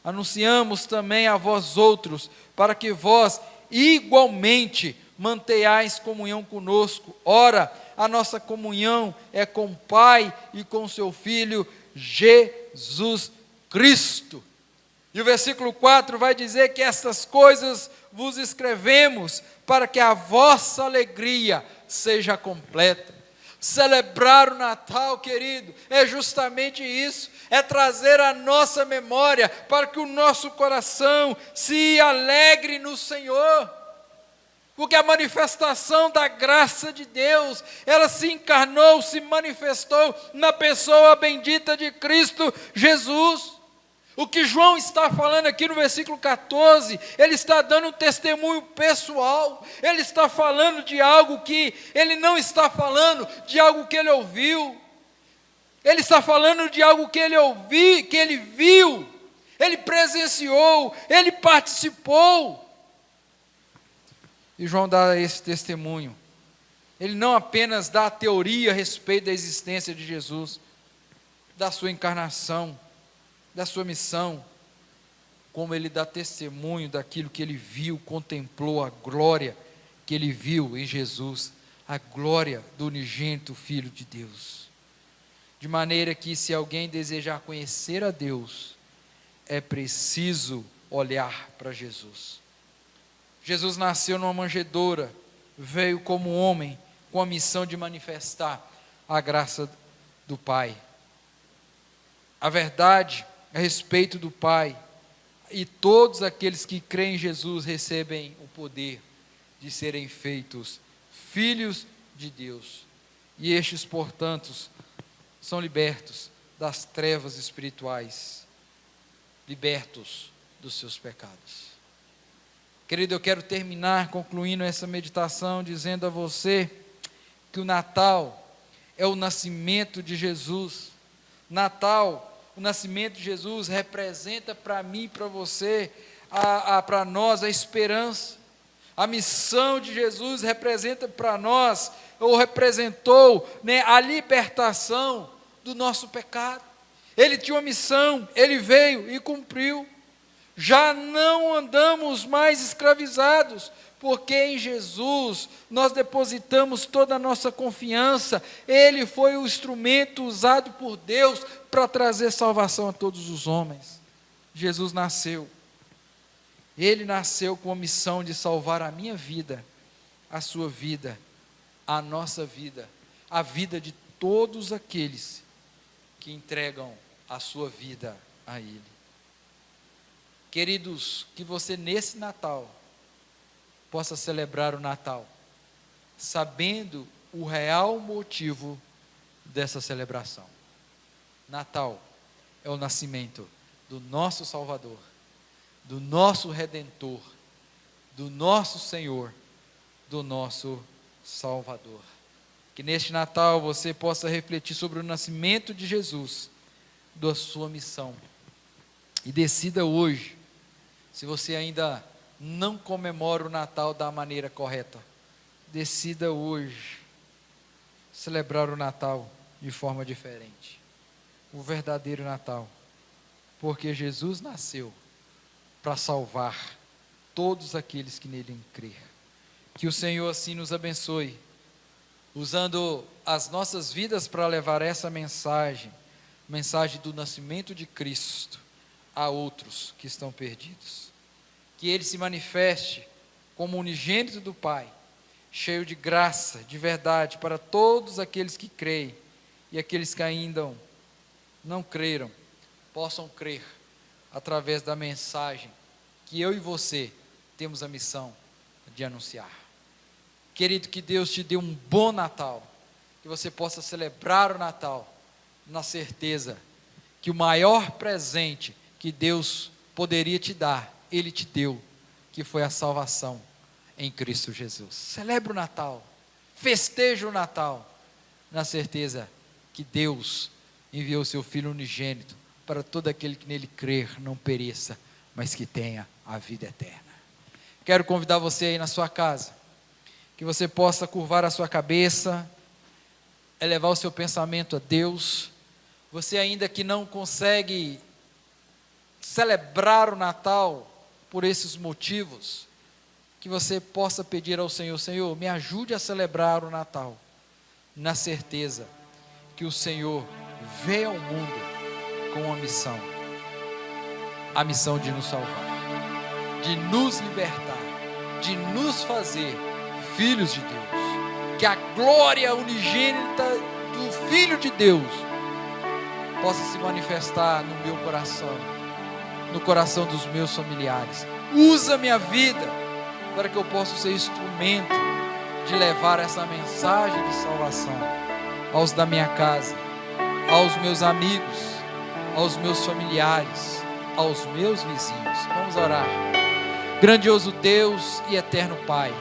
anunciamos também a vós outros, para que vós igualmente mantenhais comunhão conosco. Ora, a nossa comunhão é com o Pai e com seu Filho, Jesus Cristo. E o versículo 4 vai dizer que estas coisas vos escrevemos, para que a vossa alegria seja completa. Celebrar o Natal, querido, é justamente isso, é trazer a nossa memória, para que o nosso coração se alegre no Senhor. Porque a manifestação da graça de Deus, ela se encarnou, se manifestou na pessoa bendita de Cristo Jesus. O que João está falando aqui no versículo 14, ele está dando um testemunho pessoal, ele está falando de algo que ele não está falando, de algo que ele ouviu, ele está falando de algo que ele ouviu, que ele viu, ele presenciou, ele participou. E João dá esse testemunho. Ele não apenas dá a teoria a respeito da existência de Jesus, da sua encarnação, da sua missão, como ele dá testemunho daquilo que ele viu, contemplou, a glória que ele viu em Jesus, a glória do unigênito Filho de Deus. De maneira que, se alguém desejar conhecer a Deus, é preciso olhar para Jesus. Jesus nasceu numa manjedoura, veio como homem, com a missão de manifestar a graça do Pai. A verdade a respeito do Pai, e todos aqueles que creem em Jesus recebem o poder de serem feitos filhos de Deus. E estes, portanto, são libertos das trevas espirituais, libertos dos seus pecados. Querido, eu quero terminar concluindo essa meditação dizendo a você que o Natal é o nascimento de Jesus. Natal, o nascimento de Jesus representa para mim e para você, para nós a esperança. A missão de Jesus representa para nós, ou representou, a libertação do nosso pecado. Ele tinha uma missão, ele veio e cumpriu. Já não andamos mais escravizados, porque em Jesus nós depositamos toda a nossa confiança. Ele foi o instrumento usado por Deus para trazer salvação a todos os homens. Jesus nasceu. Ele nasceu com a missão de salvar a minha vida, a sua vida, a nossa vida, a vida de todos aqueles que entregam a sua vida a Ele. Queridos, que você nesse Natal possa celebrar o Natal, sabendo o real motivo dessa celebração. Natal é o nascimento do nosso Salvador, do nosso Redentor, do nosso Senhor, do nosso Salvador. Que neste Natal você possa refletir sobre o nascimento de Jesus, da sua missão, e decida hoje, se você ainda não comemora o Natal da maneira correta, decida hoje celebrar o Natal de forma diferente, o verdadeiro Natal, porque Jesus nasceu para salvar todos aqueles que nele crer. Que o Senhor assim nos abençoe, usando as nossas vidas para levar essa mensagem do nascimento de Cristo a outros que estão perdidos. Que Ele se manifeste como unigênito do Pai, cheio de graça, de verdade, para todos aqueles que creem, e aqueles que ainda não creram, possam crer através da mensagem que eu e você temos a missão de anunciar. Querido, que Deus te dê um bom Natal, que você possa celebrar o Natal na certeza que o maior presente que Deus poderia te dar, Ele te deu, que foi a salvação em Cristo Jesus. Celebre o Natal, festeje o Natal, na certeza que Deus enviou seu Filho unigênito para todo aquele que nele crer não pereça, mas que tenha a vida eterna. Quero convidar você aí na sua casa, que você possa curvar a sua cabeça, elevar o seu pensamento a Deus. Você ainda que não consegue celebrar o Natal por esses motivos, que você possa pedir ao Senhor: Senhor, me ajude a celebrar o Natal, na certeza que o Senhor veio ao mundo com uma missão, a missão de nos salvar, de nos libertar, de nos fazer filhos de Deus. Que a glória unigênita do Filho de Deus possa se manifestar no meu coração, no coração dos meus familiares. Usa minha vida para que eu possa ser instrumento de levar essa mensagem de salvação aos da minha casa, aos meus amigos, aos meus familiares, aos meus vizinhos. Vamos orar. Grandioso Deus e eterno Pai,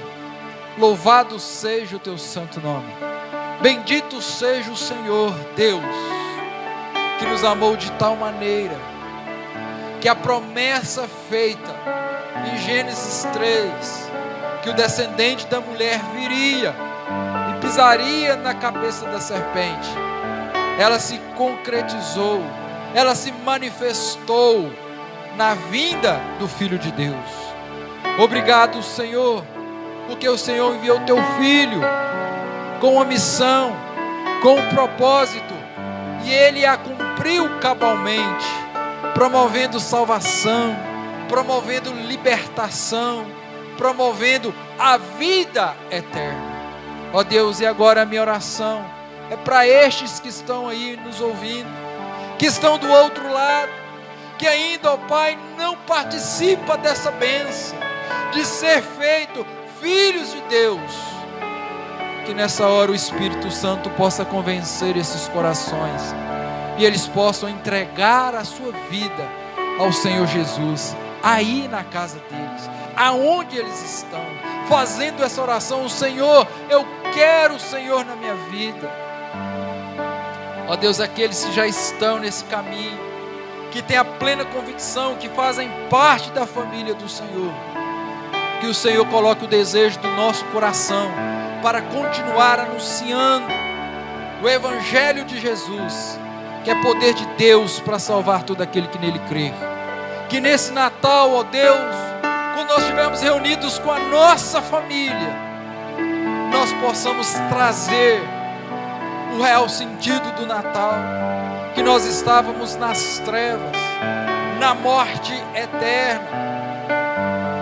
louvado seja o teu santo nome. Bendito seja o Senhor Deus, que nos amou de tal maneira, que a promessa feita em Gênesis 3, que o descendente da mulher viria e pisaria na cabeça da serpente, ela se concretizou, ela se manifestou na vinda do Filho de Deus. Obrigado, Senhor, porque o Senhor enviou o teu Filho com uma missão, com um propósito, e Ele a cumpriu cabalmente, promovendo salvação, promovendo libertação, promovendo a vida eterna. Ó Deus, e agora a minha oração é para estes que estão aí nos ouvindo, que estão do outro lado, que ainda, ó Pai, não participa dessa bênção de ser feito filhos de Deus. Que nessa hora o Espírito Santo possa convencer esses corações e eles possam entregar a sua vida ao Senhor Jesus, aí na casa deles, aonde eles estão, fazendo essa oração: Senhor, eu quero o Senhor na minha vida. Ó Deus, aqueles que já estão nesse caminho, que têm a plena convicção que fazem parte da família do Senhor, que o Senhor coloque o desejo do nosso coração para continuar anunciando o Evangelho de Jesus, que é poder de Deus para salvar todo aquele que nele crê. Que nesse Natal, ó Deus, quando nós estivermos reunidos com a nossa família, nós possamos trazer o real sentido do Natal, que nós estávamos nas trevas, na morte eterna,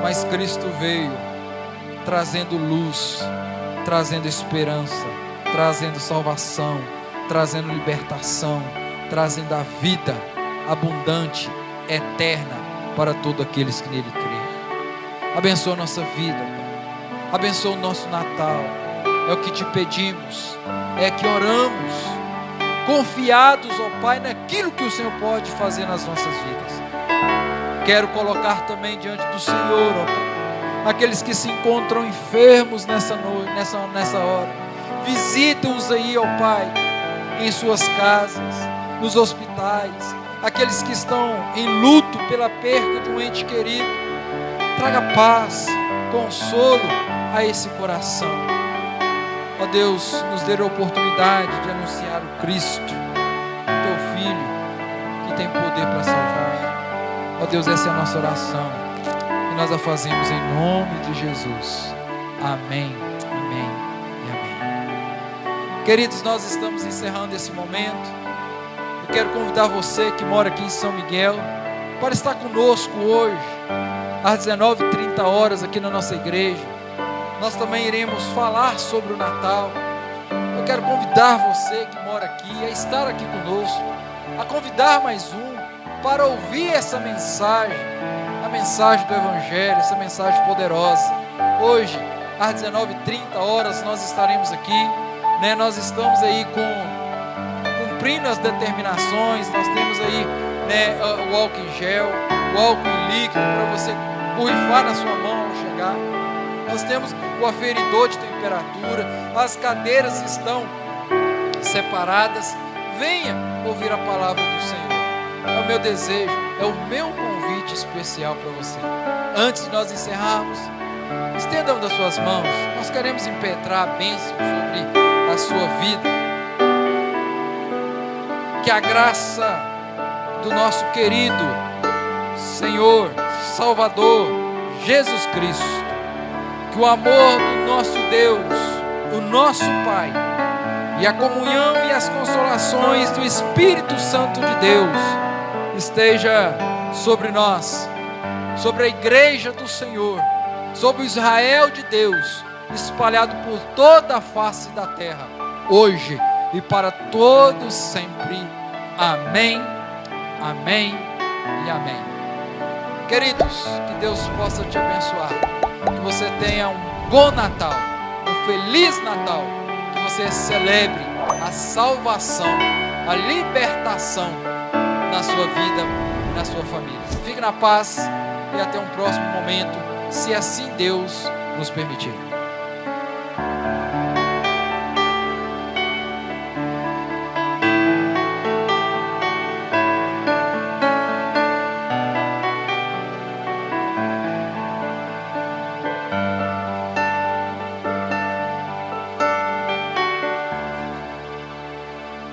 mas Cristo veio trazendo luz, trazendo esperança, trazendo salvação, trazendo libertação, trazendo a vida abundante, eterna, para todos aqueles que nele crêem. Abençoa a nossa vida, Pai. Abençoa o nosso Natal. É o que te pedimos, é que oramos, confiados, ó Pai, naquilo que o Senhor pode fazer nas nossas vidas. Quero colocar também diante do Senhor, ó Pai, aqueles que se encontram enfermos nessa noite, nessa hora. Visita-os aí, ó Pai, em suas casas, nos hospitais, aqueles que estão em luto pela perca de um ente querido. Traga paz, consolo a esse coração. Ó Deus, nos dê a oportunidade de anunciar o Cristo, teu Filho, que tem poder para salvar. Ó Deus, essa é a nossa oração, e nós a fazemos em nome de Jesus. Amém, amém e amém. Queridos, nós estamos encerrando esse momento. Eu quero convidar você que mora aqui em São Miguel para estar conosco hoje, às 19h30 aqui na nossa igreja. Nós também iremos falar sobre o Natal. Eu quero convidar você que mora aqui a estar aqui conosco, a convidar mais um para ouvir essa mensagem, a mensagem do Evangelho, essa mensagem poderosa. Hoje, às 19h30 nós estaremos aqui, né? Nós estamos aí cumprindo as determinações. Nós temos aí, né, o álcool em gel, o álcool em líquido para você borrifar na sua mão ao chegar. Nós temos o aferidor de temperatura, as cadeiras estão separadas. Venha ouvir a palavra do Senhor. É o meu desejo, é o meu convite especial para você. Antes de nós encerrarmos, estenda uma das suas mãos. Nós queremos impetrar a bênção sobre a sua vida. Que a graça do nosso querido Senhor, Salvador, Jesus Cristo, que o amor do nosso Deus, o nosso Pai, e a comunhão e as consolações do Espírito Santo de Deus esteja sobre nós, sobre a igreja do Senhor, sobre o Israel de Deus, espalhado por toda a face da terra, hoje e para todos sempre. Amém, amém e amém. Queridos, que Deus possa te abençoar, que Que você tenha um bom Natal, um Feliz Natal. Que você celebre a salvação, a libertação na sua vida e na sua família. Fique na paz e até um próximo momento, se assim Deus nos permitir.